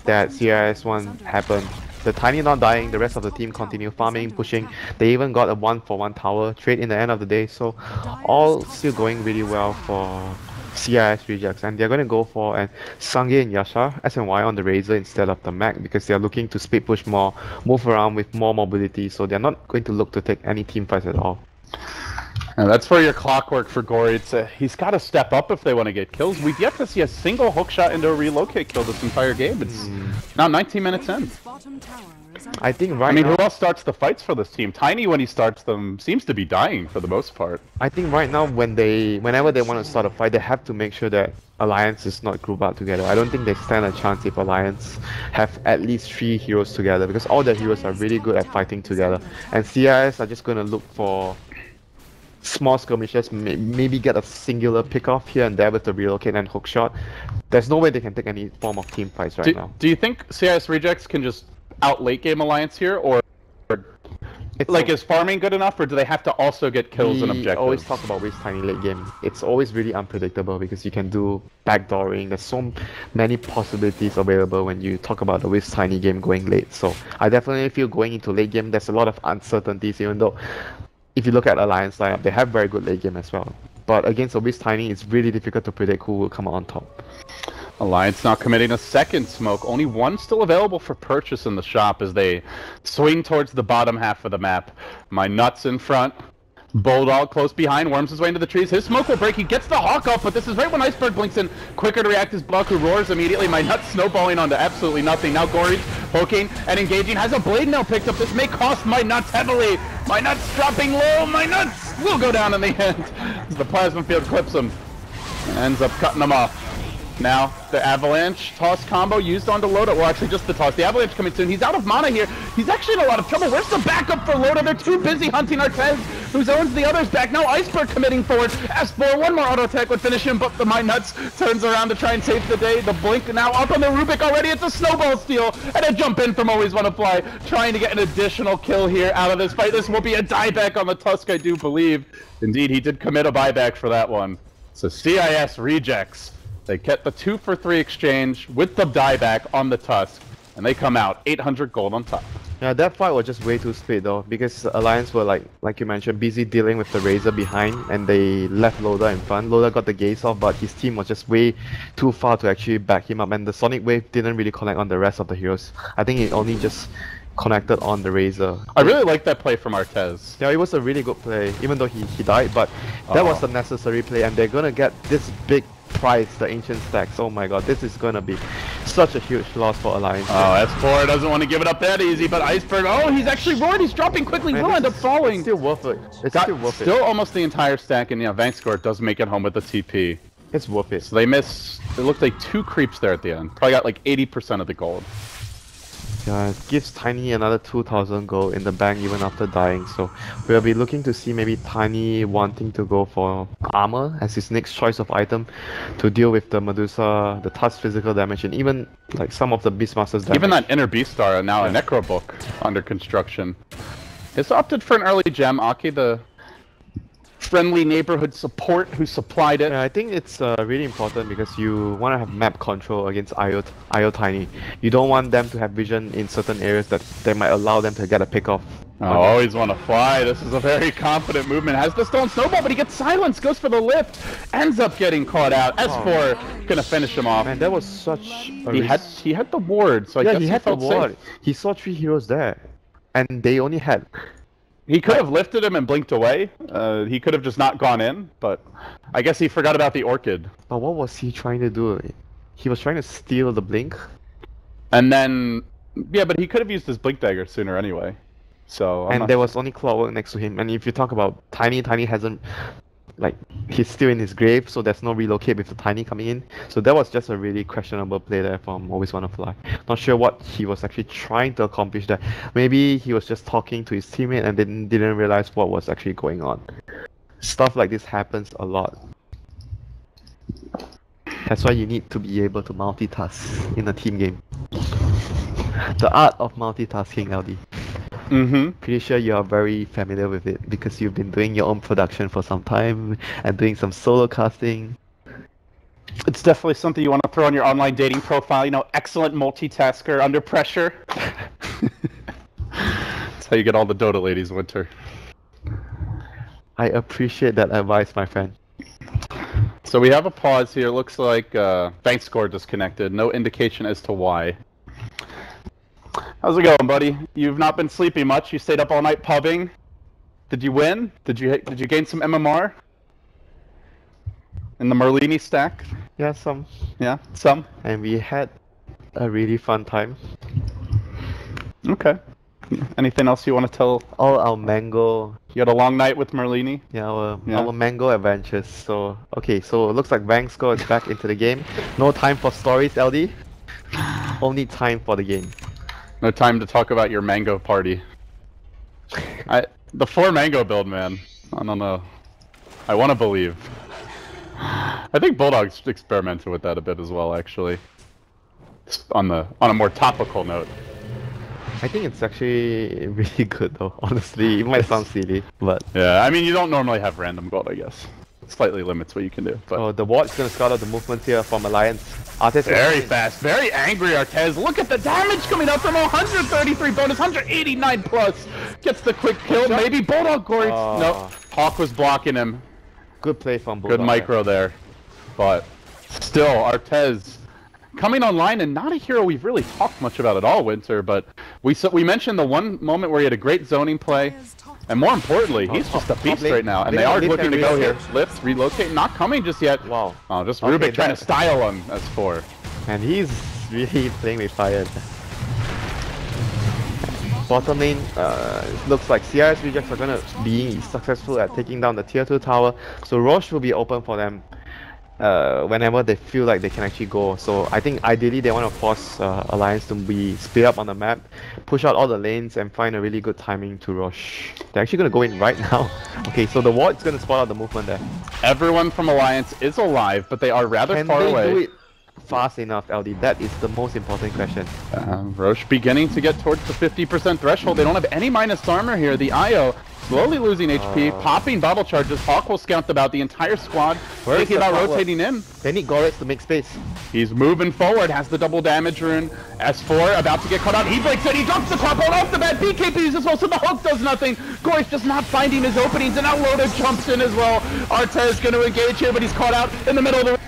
D: that CIS want happen. The Tiny not dying, the rest of the team continue farming, pushing. They even got a 1-for-1 tower trade in the end of the day. So all still going really well for CIS rejects, and they're going to go for an Sange and Yasha SNY on the Razor instead of the Mac because they're looking to split push more, move around with more mobility, so they're not going to look to take any team fights at all.
C: And that's for your clockwork for Goritz. He's got to step up if they want to get kills. We've yet to see a single hook shot into a relocate kill this entire game. It's now 19 minutes in.
D: I think right
C: I mean,
D: now,
C: who else starts the fights for this team? Tiny, when he starts them, seems to be dying for the most part.
D: I think right now whenever they want to start a fight, they have to make sure that Alliance is not grouped out together. I don't think they stand a chance if Alliance have at least 3 heroes together because all their heroes are really good at fighting together. And CIS are just going to look for small skirmishes, maybe get a singular pick-off here and there with the relocate and hook shot. There's no way they can take any form of team fights right now.
C: Do you think CIS rejects can just out late game Alliance here, or like is farming good enough, or do they have to also get kills and objectives?
D: We always talk about Wisp Tiny late game. It's always really unpredictable because you can do backdooring. There's so many possibilities available when you talk about the Wisp Tiny game going late. So I definitely feel going into late game, there's a lot of uncertainties, even though if you look at Alliance lineup, they have very good late game as well. But against a Wisp Tiny, it's really difficult to predict who will come out on top.
C: Alliance now committing a second smoke. Only one still available for purchase in the shop as they swing towards the bottom half of the map. My nuts in front. Bulldog close behind, worms his way into the trees. His smoke will break. He gets the Hawk off, but this is right when Iceberg blinks in. Quicker to react as Buck, who roars immediately. My nuts snowballing onto absolutely nothing. Now Gory poking and engaging. Has a blade now picked up. This may cost my nuts heavily. My nuts dropping low. My nuts will go down in the end as the plasma field clips him and ends up cutting him off. Now, the Avalanche toss combo used onto Loda. Well, actually, just the toss. The Avalanche coming soon. He's out of mana here. He's actually in a lot of trouble. Where's the backup for Loda? They're too busy hunting Artez, who zones the others back. Now, Iceberg committing forward. S4, one more auto attack would finish him, but the Mind Nuts turns around to try and save the day. The Blink now up on the Rubik already. It's a snowball steal. And a jump in from Always Wanna Fly, trying to get an additional kill here out of this fight. This will be a dieback on the Tusk, I do believe. Indeed, he did commit a buyback for that one. So CIS rejects. They get the 2 for 3 exchange with the dieback on the Tusk, and they come out 800 gold on top.
D: Yeah, that fight was just way too split though, because Alliance were like you mentioned, busy dealing with the Razor behind, and they left Loda in front. Loda got the gaze off, but his team was just way too far to actually back him up, and the Sonic Wave didn't really connect on the rest of the heroes. I think it only just connected on the Razor.
C: I really like that play from Artez.
D: Yeah, it was a really good play, even though he died, but that was a necessary play, and they're gonna get this big prize, the Ancient Stacks. Oh my god, this is gonna be such a huge loss for Alliance.
C: Oh, S4 doesn't want to give it up that easy, but Iceberg, oh, he's actually roared, he's dropping quickly,
D: Man,
C: will end up falling.
D: It's still worth it. It's still worth it.
C: Still almost the entire stack, and yeah, Vangscore does make it home with the TP.
D: It's worth it.
C: So they miss, it looked like 2 creeps there at the end. Probably got like 80% of the gold.
D: Yeah, it gives Tiny another 2,000 gold in the bank even after dying, so we'll be looking to see maybe Tiny wanting to go for armor as his next choice of item to deal with the Medusa, the Tusk physical damage, and even like some of the Beastmaster's damage.
C: Even that Inner Beast Star, now a Necro Book under construction. It's opted for an early gem. Aki, the friendly neighborhood support who supplied it.
D: Yeah, I think it's really important because you want to have map control against IO Tiny. You don't want them to have vision in certain areas that they might allow them to get a pick off.
C: Oh, Always Want to Fly. This is a very confident movement. Has the Stone Snowball, but he gets silenced, goes for the lift, ends up getting caught out. S4 gonna finish him off.
D: Man, that was such a
C: he had the ward, so I guess
D: he had the
C: felt
D: ward.
C: safe.
D: He saw 3 heroes there, and they only had.
C: He could have lifted him and blinked away. He could have just not gone in, but I guess he forgot about the Orchid.
D: But what was he trying to do? He was trying to steal the blink.
C: And then, yeah, but he could have used his Blink Dagger sooner anyway. So.
D: And there was only Clockwork next to him. And if you talk about Tiny hasn't, like, he's still in his grave, so there's no relocate with the Tiny coming in. So that was just a really questionable play there from Always Wanna Fly. Not sure what he was actually trying to accomplish there. Maybe he was just talking to his teammate and didn't realize what was actually going on. Stuff like this happens a lot. That's why you need to be able to multitask in a team game. The art of multitasking, LD. Pretty sure you are very familiar with it because you've been doing your own production for some time and doing some solo casting.
C: It's definitely something you want to throw on your online dating profile, you know, excellent multitasker under pressure. That's how you get all the Dota ladies, Winter.
D: I appreciate that advice, my friend.
C: So we have a pause here. Looks like Bankscore disconnected. No indication as to why. How's it going, buddy? You've not been sleeping much. You stayed up all night pubbing. Did you win? Did you gain some MMR? In the Merlini stack?
D: Yeah, some.
C: Yeah, some.
D: And we had a really fun time.
C: Okay. Anything else you want to tell?
D: All our mango.
C: You had a long night with Merlini?
D: Yeah, our mango adventures. So okay, so it looks like Bankscore is back into the game. No time for stories, LD. Only time for the game.
C: No time to talk about your mango party. The 4 mango build, man. I don't know. I want to believe. I think Bulldog's experimented with that a bit as well, actually. On a more topical note.
D: I think it's actually really good though, honestly. It might sound silly, but...
C: Yeah, I mean, you don't normally have random gold, I guess. It slightly limits what you can do, but...
D: Oh, the ward's gonna scout out the movements here from Alliance. Artez
C: very fast, very angry Artez. Look at the damage coming up from 133 bonus, 189 plus. Gets the quick kill, maybe Bulldog Gory. No, Hawk was blocking him.
D: Good play from Bulldog.
C: Good micro there. But still, Artez coming online, and not a hero we've really talked much about at all, Winter, but we mentioned the one moment where he had a great zoning play, and more importantly, he's just a beast right now, and they are looking to go here. Lift, relocate, not coming just yet.
D: Wow.
C: Oh, just Rubik trying to style him as 4.
D: And he's really playing with fire. Bottom lane, looks like CIS rejects are gonna be successful at taking down the tier 2 tower, so Roche will be open for them. whenever they feel like they can actually go. So I think ideally they want to force Alliance to be split up on the map, push out all the lanes and find a really good timing to rush. They're actually going to go in right now. Okay, so the ward's going to spot out the movement there.
C: Everyone from Alliance is alive, but they are rather
D: Can
C: far
D: they
C: away.
D: do it fast enough, LD? That is the most important question.
C: Roche beginning to get towards the 50% threshold. They don't have any minus armor here. The IO slowly losing HP, popping bubble charges. Hawk will scout about the entire squad, thinking about rotating in.
D: They need Goretz to make space.
C: He's moving forward, has the double damage rune. S4 about to get caught out. He breaks it, he drops the top off the bat. BKBs as well, so the hook does nothing. Gore's just not finding his openings, and now Loda jumps in as well. Artez going to engage here, but he's caught out in the middle of the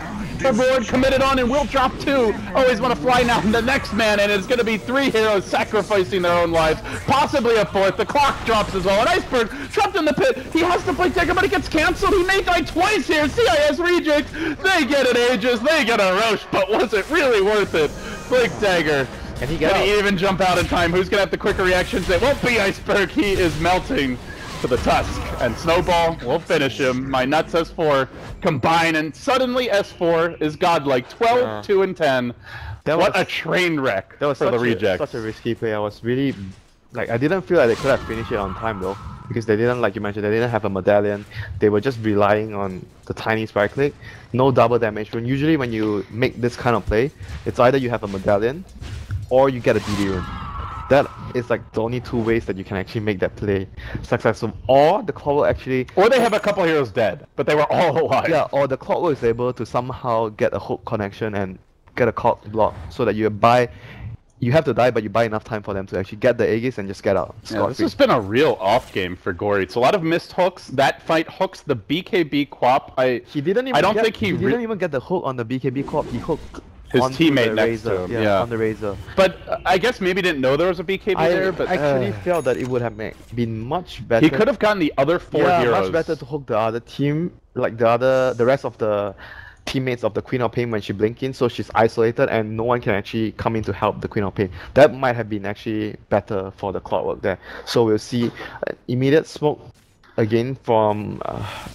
C: board, committed on, and will drop 2. Always want to fly now the next man, and it's going to be 3 heroes sacrificing their own lives, possibly a 4th. The clock drops as well. An iceberg trapped in the pit. He has to play Dagger, but it gets canceled. He may die twice here. CIS rejects. They get an Aegis. They get a Roche, but was it really worth it? Blink Dagger.
D: And he
C: Can he even jump out in time? Who's going to have the quicker reactions? It won't be Iceberg. He is melting to the tusk, and Snowball will finish him. My nuts S4 combine, and suddenly S4 is godlike. 12, 2, and 10. What a train wreck
D: that was
C: for the rejects.
D: Such a risky play. I was really, like, I didn't feel like they could have finished it on time though, because they didn't, like you mentioned, they didn't have a medallion. They were just relying on the tiny sprite click, no double damage rune. Usually when you make this kind of play, it's either you have a medallion or you get a DD rune. That is like the only 2 ways that you can actually make that play successful. Or the Clockwork actually...
C: Or they have a couple heroes dead, but they were all alive.
D: Yeah, or the Clockwork is able to somehow get a hook connection and get a cock block so that you buy... You have to die, but you buy enough time for them to actually get the Aegis and just get out.
C: Yeah, this has been a real off game for Gory. It's a lot of missed hooks. That fight hooks the BKB Quap.
D: He didn't even didn't even get the hook on the BKB Quap. He hooked
C: his teammate next
D: Razor.
C: to him.
D: Yeah, on the Razor.
C: But I guess maybe didn't know there was a BKB there. But
D: actually felt that it would have been much better.
C: He could have gotten the other 4 heroes.
D: Much better to hook the other team, like the rest of the teammates of the Queen of Pain when she blink in, so she's isolated and no one can actually come in to help the Queen of Pain. That might have been actually better for the Clockwork there. So we'll see immediate smoke again from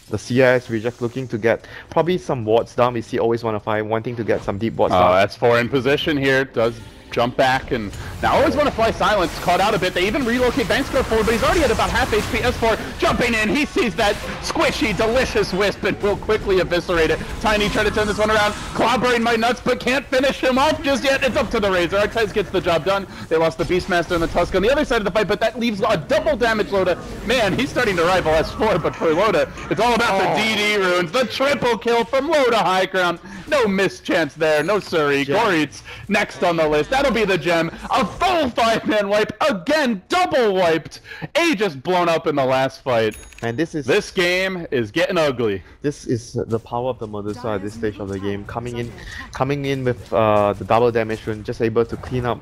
D: the CIS reject, looking to get probably some wards down. We see always want to find, wanting to get some deep wards down.
C: That's 4 in position here. Does jump back, and now always want to fly silence. Caught out a bit. They even relocate Bankscore forward, but he's already at about half HP. S4 jumping in. He sees that squishy, delicious wisp and will quickly eviscerate it. Tiny trying to turn this one around. Clobbering my nuts, but can't finish him off just yet. It's up to the Razor. Artez gets the job done. They lost the Beastmaster and the Tusk on the other side of the fight, but that leaves a double damage Loda. Man, he's starting to rival S4, but for Loda, it's all about the DD runes. The triple kill from Loda high ground. No mischance there. No siree. Goritz next on the list. That'll be the gem. A full 5-man wipe. Again, double wiped. Aegis blown up in the last fight.
D: And this
C: game is getting ugly.
D: This is the power of the Medusa at this stage of the game. Coming in with the double damage rune, just able to clean up.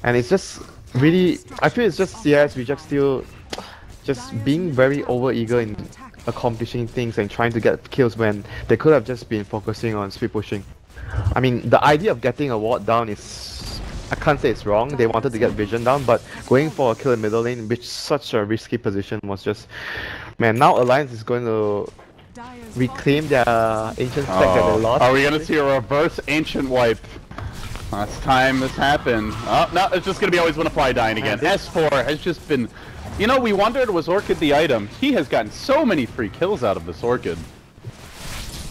D: And it's just really, I feel it's just CIS reject still just being very over-eager in accomplishing things and trying to get kills when they could have just been focusing on speed pushing. I mean, the idea of getting a ward down is, I can't say it's wrong. They wanted to get vision down, but going for a kill in middle lane, which such a risky position, was just, man. Now Alliance is going to reclaim their ancient stack that they lost.
C: Are we going to see a reverse ancient wipe? Last time this happened. Oh, no, it's just going to be always want to fly dying again. S4 has just been... You know, we wondered, was Orchid the item? He has gotten so many free kills out of this Orchid.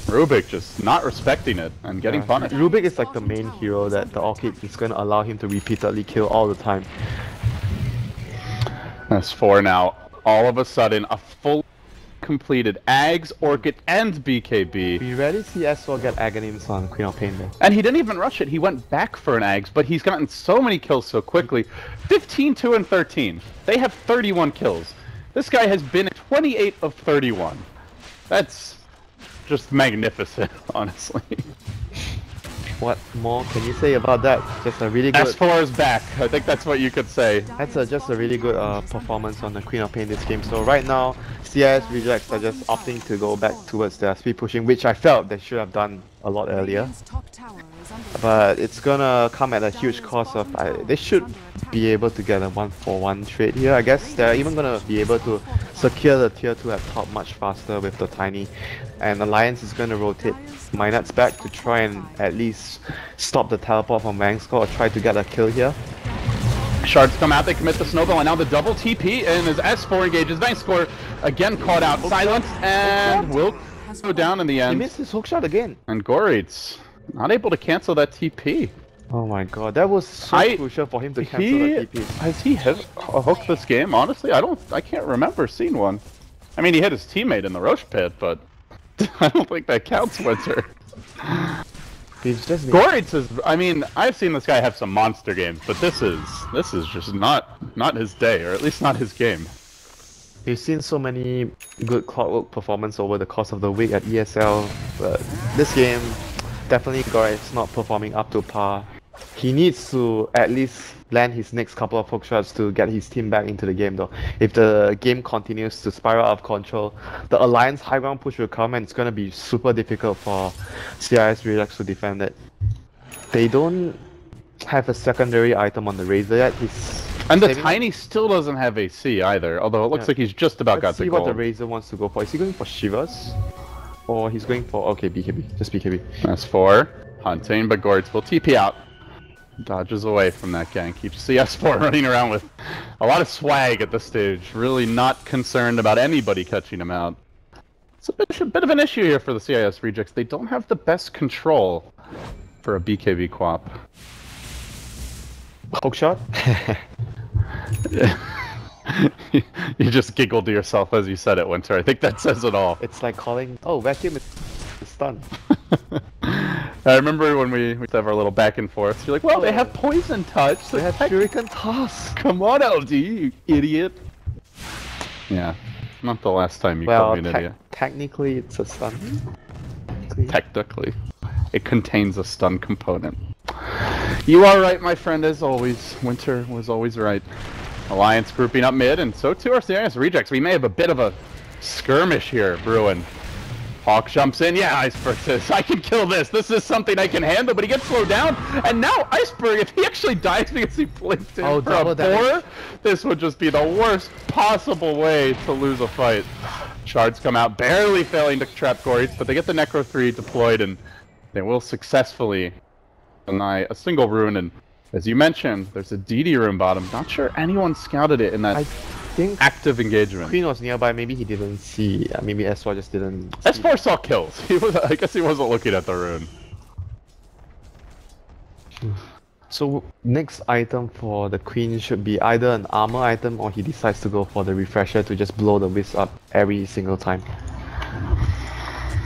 C: Rubik just not respecting it and getting punished.
D: Rubik is like the main hero that the Orchid is going to allow him to repeatedly kill all the time.
C: S4 now, all of a sudden, a full completed Ags, Orchid, and BKB.
D: We rarely see S4 get Aghanim's on Queen of Pain though.
C: And he didn't even rush it, he went back for an Ags, but he's gotten so many kills so quickly. 15, 2, and 13. They have 31 kills. This guy has been 28 of 31. That's just magnificent, honestly.
D: What more can you say about that? Just a really good...
C: S4 is back. I think that's what you could say.
D: That's just a really good performance on the Queen of Pain this game. So right now, CIS rejects are just opting to go back towards their speed pushing, which I felt they should have done a lot earlier. But it's gonna come at a huge cost of... they should be able to get a 1-for-1 trade here. I guess they're even gonna be able to secure the tier 2 at top much faster with the Tiny. And Alliance is gonna rotate Minets back to try and at least stop the teleport from Vangscore or try to get a kill here.
C: Shards come out, they commit the snowball, and now the double TP, and as S4 engages, Vangscore again caught out, silenced, and will go down in the
D: He
C: end.
D: missed his hookshot again.
C: And Goritz not able to cancel that TP.
D: Oh my god, that was so crucial for him to cancel the TP.
C: Has he hit a hook this game? Honestly, I can't remember seeing one. I mean, he hit his teammate in the Roche pit, but I don't think that counts, Winter.
D: He's just
C: Goritz is, I mean, I've seen this guy have some monster games, but this is just not his day, or at least not his game.
D: We've seen so many good Clockwork performance over the course of the week at ESL, but this game, definitely Goritz not performing up to par. He needs to at least land his next couple of hookshots to get his team back into the game though. If the game continues to spiral out of control, the Alliance high ground push will come and it's going to be super difficult for CIS Redux to defend it. They don't have a secondary item on the Razor yet.
C: And the Tiny still doesn't have AC either, although it looks like he's just about got the gold.
D: Let's see what the Razor wants to go for. Is he going for Shivas? Or he's going for... okay, BKB. Just BKB.
C: S4 hunting, but Goritz will TP out. Dodges away from that gank. You see S4 running around with a lot of swag at this stage. Really not concerned about anybody catching him out. It's a bit of an issue here for the CIS Rejects. They don't have the best control for a BKB Quap.
D: Hookshot?
C: You just giggled to yourself as you said it, Winter. I think that says it all.
D: It's like calling... oh, vacuum is stun.
C: I remember when we used to have our little back and forth. You're like, well, they have poison touch. So
D: they have Shuriken toss.
C: Come on, LD, you idiot. Yeah, not the last time you called me an idiot.
D: Technically, it's a stun.
C: Technically. It contains a stun component. You are right, my friend, as always. Winter was always right. Alliance grouping up mid, and so too are CIS Rejects. We may have a bit of a skirmish here brewing. Hawk jumps in, yeah, Iceberg says, I can kill this, this is something I can handle, but he gets slowed down, and now Iceberg, if he actually dies because he blinked in for a 4, this would just be the worst possible way to lose a fight. Shards come out, barely failing to trap Goritz, but they get the Necro 3 deployed, and they will successfully deny a single rune, and as you mentioned, there's a DD rune bottom. Not sure anyone scouted it in that active engagement.
D: Queen was nearby, maybe he didn't see. Maybe S4 just didn't see.
C: S4 saw kills. I guess he wasn't looking at the rune.
D: So next item for the Queen should be either an armor item or he decides to go for the refresher to just blow the Wisp up every single time.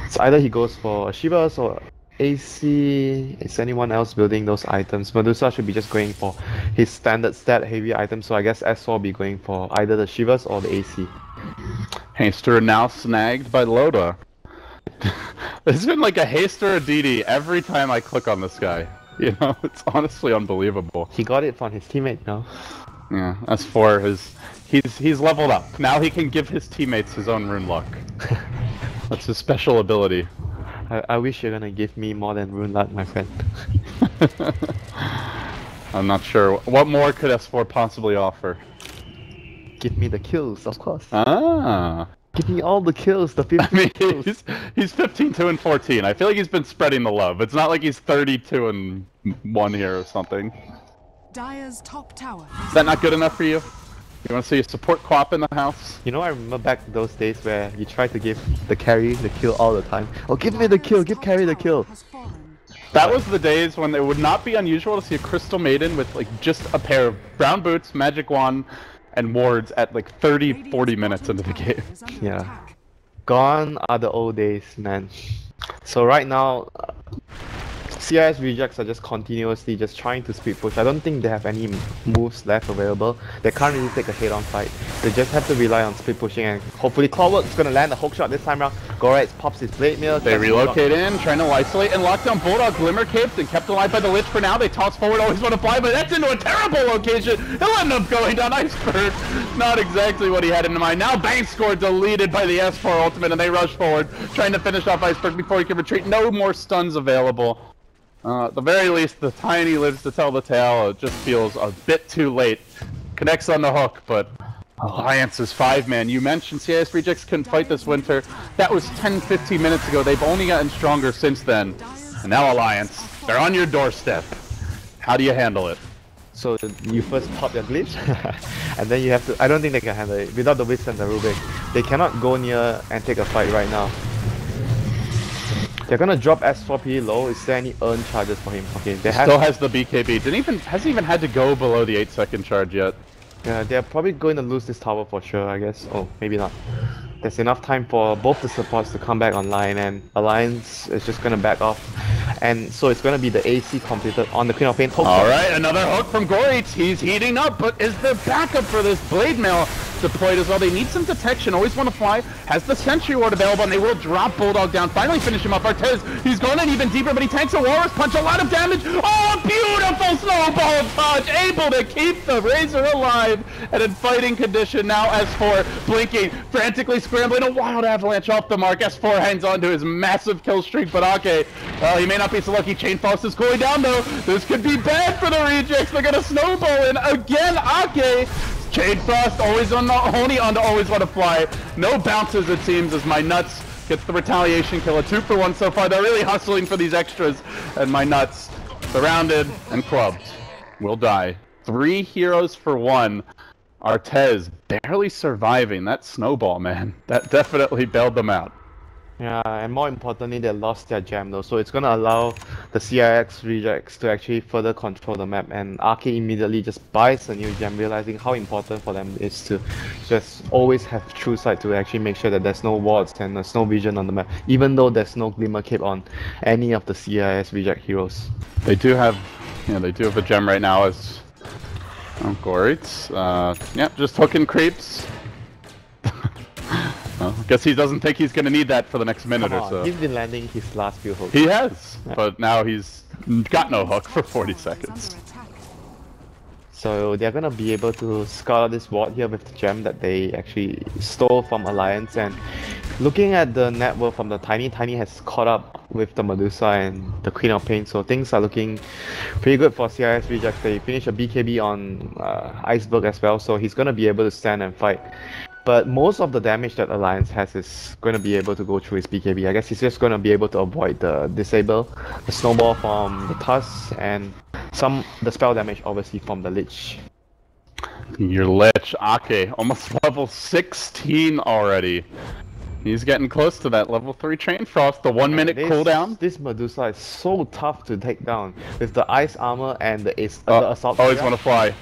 D: It's either he goes for a Shivas or AC. Is anyone else building those items? Medusa should be just going for his standard stat heavy item, so I guess S4 will be going for either the Shivas or the AC.
C: Haster now snagged by Loda. There's been like a Haster or DD every time I click on this guy. You know, it's honestly unbelievable.
D: He got it from his teammate now.
C: Yeah, S4 he's leveled up. Now he can give his teammates his own rune luck. That's his special ability.
D: I wish you're gonna give me more than rune luck, my friend.
C: I'm not sure. What more could S4 possibly offer?
D: Give me the kills, of course.
C: Ah.
D: Give me all the kills, the 15 kills.
C: He's 15-2 and 14. I feel like he's been spreading the love. It's not like he's 32 and 1 here or something.
A: Dire's top tower.
C: Is that not good enough for you? You want to see a support Quap in the house?
D: You know, I remember back those days where you tried to give the carry the kill all the time. Oh, give me the kill, give carry the kill.
C: That was the days when it would not be unusual to see a Crystal Maiden with like just a pair of brown boots, magic wand, and wards at like 30-40 minutes into the game.
D: Yeah. Gone are the old days, man. So right now, CIS Rejects are just continuously just trying to speed push. I don't think they have any moves left available. They can't really take a head-on fight. They just have to rely on speed pushing, and hopefully Clockwork's gonna land a hook shot this time around. Goritz pops his blade mail.
C: They relocate in, trying to isolate and lock down Bulldog. Glimmer caped and kept alive by the Lich for now. They toss forward, always want to fly, but that's into a terrible location. He'll end up going down Iceberg. Not exactly what he had in mind. Now Vangscore deleted by the S4 ultimate, and they rush forward, trying to finish off Iceberg before he can retreat. No more stuns available. At the very least, the Tiny lives to tell the tale. It just feels a bit too late. Connects on the hook, but Alliance is 5-man. You mentioned CIS Rejects couldn't fight this winter. That was 10-15 minutes ago. They've only gotten stronger since then. And now Alliance, they're on your doorstep. How do you handle it?
D: So you first pop your glitch, and then you have to. I don't think they can handle it without the Wisp and the Rubik. They cannot go near and take a fight right now. They're gonna drop S4 pretty low. Is there any earn charges for him? Okay, they
C: still has the BKB. Hasn't even had to go below the 8-second charge yet.
D: Yeah, they're probably going to lose this tower for sure, I guess. Oh, maybe not. There's enough time for both the supports to come back online, and Alliance is just gonna back off. And so it's gonna be the AC completed on the Queen of Pain.
C: Alright, another hook from Goritz. He's heating up, but is there backup for this Blade Mail deployed as well? They need some detection. Always want to fly. Has the Sentry Ward available, and they will drop Bulldog down. Finally finish him up. Artez, he's going in even deeper, but he tanks a Walrus Punch. A lot of damage. Oh, a beautiful snowball touch. Able to keep the Razor alive and in fighting condition. Now S4 blinking, frantically scrambling. A wild avalanche off the mark. S4 hangs on to his massive kill streak, but Ake, he may not be so lucky. Chain Faust is going down, though. This could be bad for the Rejects. They're going to snowball in again. Ake. Chain Frost, always on to always want to fly. No bounces, it seems, as my nuts gets the retaliation kill. A 2-for-1 so far. They're really hustling for these extras, and my nuts, surrounded and clubbed, will die. 3 heroes for 1. Artez barely surviving. That snowball, man. That definitely bailed them out.
D: Yeah, and more importantly, they lost their gem though, so it's gonna allow the CIS Rejects to actually further control the map, and Arcade immediately just buys a new gem, realizing how important for them is to just always have true sight to actually make sure that there's no wards and there's no vision on the map, even though there's no Glimmer Cape on any of the CIS Reject heroes.
C: They do have a gem right now as Goritz. Yeah, just hooking creeps. Well, guess he doesn't think he's going to need that for the next minute or so.
D: He's been landing his last few hooks.
C: He has, but now he's got no hook for 40 seconds.
D: So they're going to be able to scout out this ward here with the gem that they actually stole from Alliance. And looking at the net worth from the Tiny has caught up with the Medusa and the Queen of Pain. So things are looking pretty good for CIS Rejects. They finished a BKB on Iceberg as well, so he's going to be able to stand and fight. But most of the damage that Alliance has is going to be able to go through his BKB. I guess he's just going to be able to avoid the disable, the snowball from the Tusk, and the spell damage obviously from the Lich.
C: Your Lich, Ake, almost level 16 already. He's getting close to that level 3 Chain Frost, the 1 minute cooldown.
D: This Medusa is so tough to take down with the ice armor and the assault.
C: Always want to fly.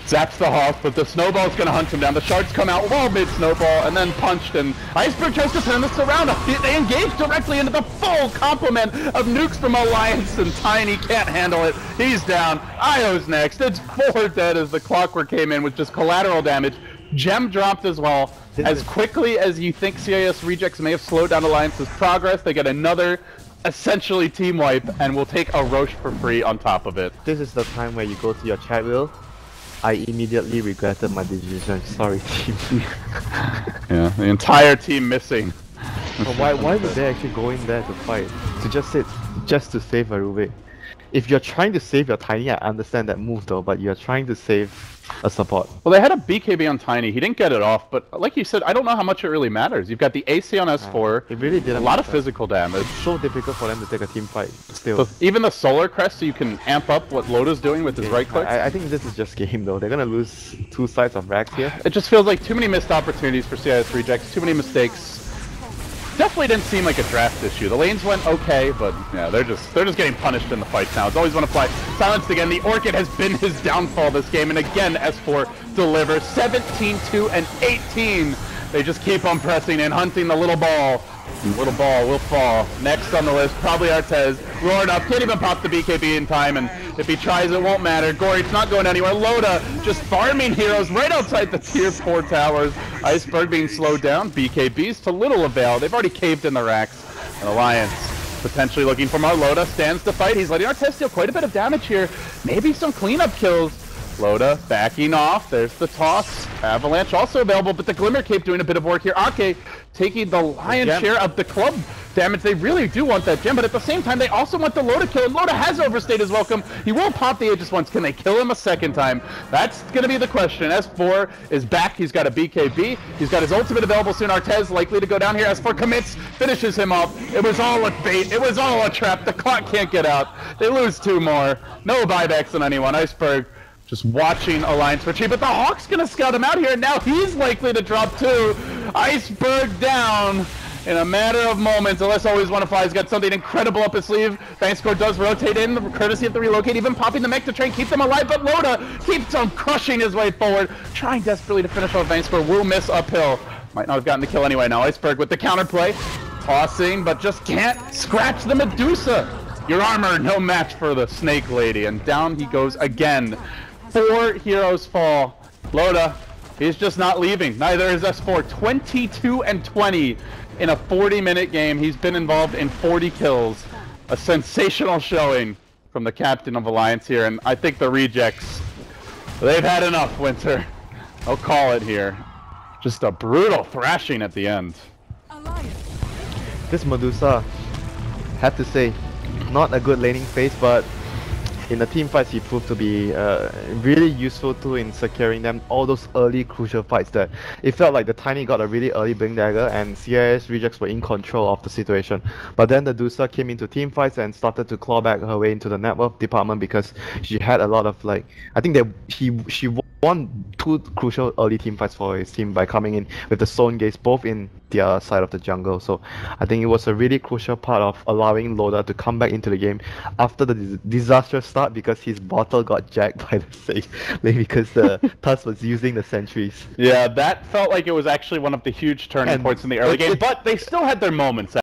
C: Zaps the Hawk, but the Snowball's gonna hunt him down. The Sharks come out while mid-Snowball, and then punched, and Iceberg tries to turn this around. They engage directly into the full complement of nukes from Alliance, and Tiny can't handle it. He's down. Io's next. It's 4 dead as the Clockwork came in with just collateral damage. Gem dropped as well. As quickly as you think CIS Rejects may have slowed down Alliance's progress, they get another essentially team wipe, and will take a Roche for free on top of it.
D: This is the time where you go to your chat wheel. I immediately regretted my decision. Sorry, team.
C: Yeah, the entire team missing.
D: But why would they actually go in there to fight? To just to save a Rubik? If you're trying to save your Tiny, I understand that move though, but you're trying to save a support.
C: Well, they had a BKB on Tiny. He didn't get it off, but like you said, I don't know how much it really matters. You've got the AC on S4.
D: It really didn't
C: a lot of physical damage.
D: It's so difficult for them to take a team fight still.
C: So even the Solar Crest, so you can amp up what Loda's doing with his right click.
D: I think this is just game though. They're gonna lose 2 sides of racks here.
C: It just feels like too many missed opportunities for CIS Rejects, too many mistakes. Definitely didn't seem like a draft issue. The lanes went okay, but yeah, they're just getting punished in the fights now. It's always want to fly. Silenced again. The Orchid has been his downfall this game, and again S4 delivers 17-2 and 18. They just keep on pressing and hunting the little ball. Little ball will fall. Next on the list, probably Artez. Roared up, can't even pop the BKB in time, and if he tries, it won't matter. Gory's not going anywhere. Loda just farming heroes right outside the tier 4 towers. Iceberg being slowed down. BKBs to little avail. They've already caved in the racks. And Alliance potentially looking for more. Loda stands to fight. He's letting Artez deal quite a bit of damage here. Maybe some cleanup kills. Loda backing off. There's the toss. Avalanche also available, but the Glimmer Cape doing a bit of work here. Ake taking the lion's share of the club damage. They really do want that gem, but at the same time, they also want the Loda kill, and Loda has overstayed his welcome. He will pop the Aegis once. Can they kill him a second time? That's going to be the question. S4 is back. He's got a BKB. He's got his ultimate available soon. Artez likely to go down here. S4 commits, finishes him off. It was all a bait. It was all a trap. The clock can't get out. They lose 2 more. No buybacks on anyone. Iceberg just watching Alliance retreat, but the Hawk's gonna scout him out here, and now he's likely to drop 2. Iceberg down in a matter of moments. Unless Always Wanna Fly's got something incredible up his sleeve. Bankscore does rotate in, courtesy of the relocate, even popping the mech to try and keep them alive, but Loda keeps on crushing his way forward, trying desperately to finish off Bankscore. Will miss uphill. Might not have gotten the kill anyway. Now Iceberg with the counterplay, tossing, but just can't scratch the Medusa. Your armor, no match for the Snake Lady, and down he goes again. 4 heroes fall. Loda, he's just not leaving. Neither is S4. 22 and 20 in a 40-minute game. He's been involved in 40 kills. A sensational showing from the captain of Alliance here, and I think the rejects, they've had enough, Winter. I'll call it here. Just a brutal thrashing at the end.
D: This Medusa, have to say, not a good laning phase, but in the team fights he proved to be really useful too in securing them all those early crucial fights that it felt like the Tiny got a really early Blink Dagger and CIS rejects were in control of the situation. But then the Medusa came into team fights and started to claw back her way into the network department because she had a lot of like, I think that she won 2 crucial early team fights for his team by coming in with the Stone Gaze both in their side of the jungle. So I think it was a really crucial part of allowing Loda to come back into the game after the disastrous start because his bottle got jacked by the Snake because the Tusk was using the sentries.
C: Yeah, that felt like it was actually one of the huge turning points in the early game, but they still had their moments.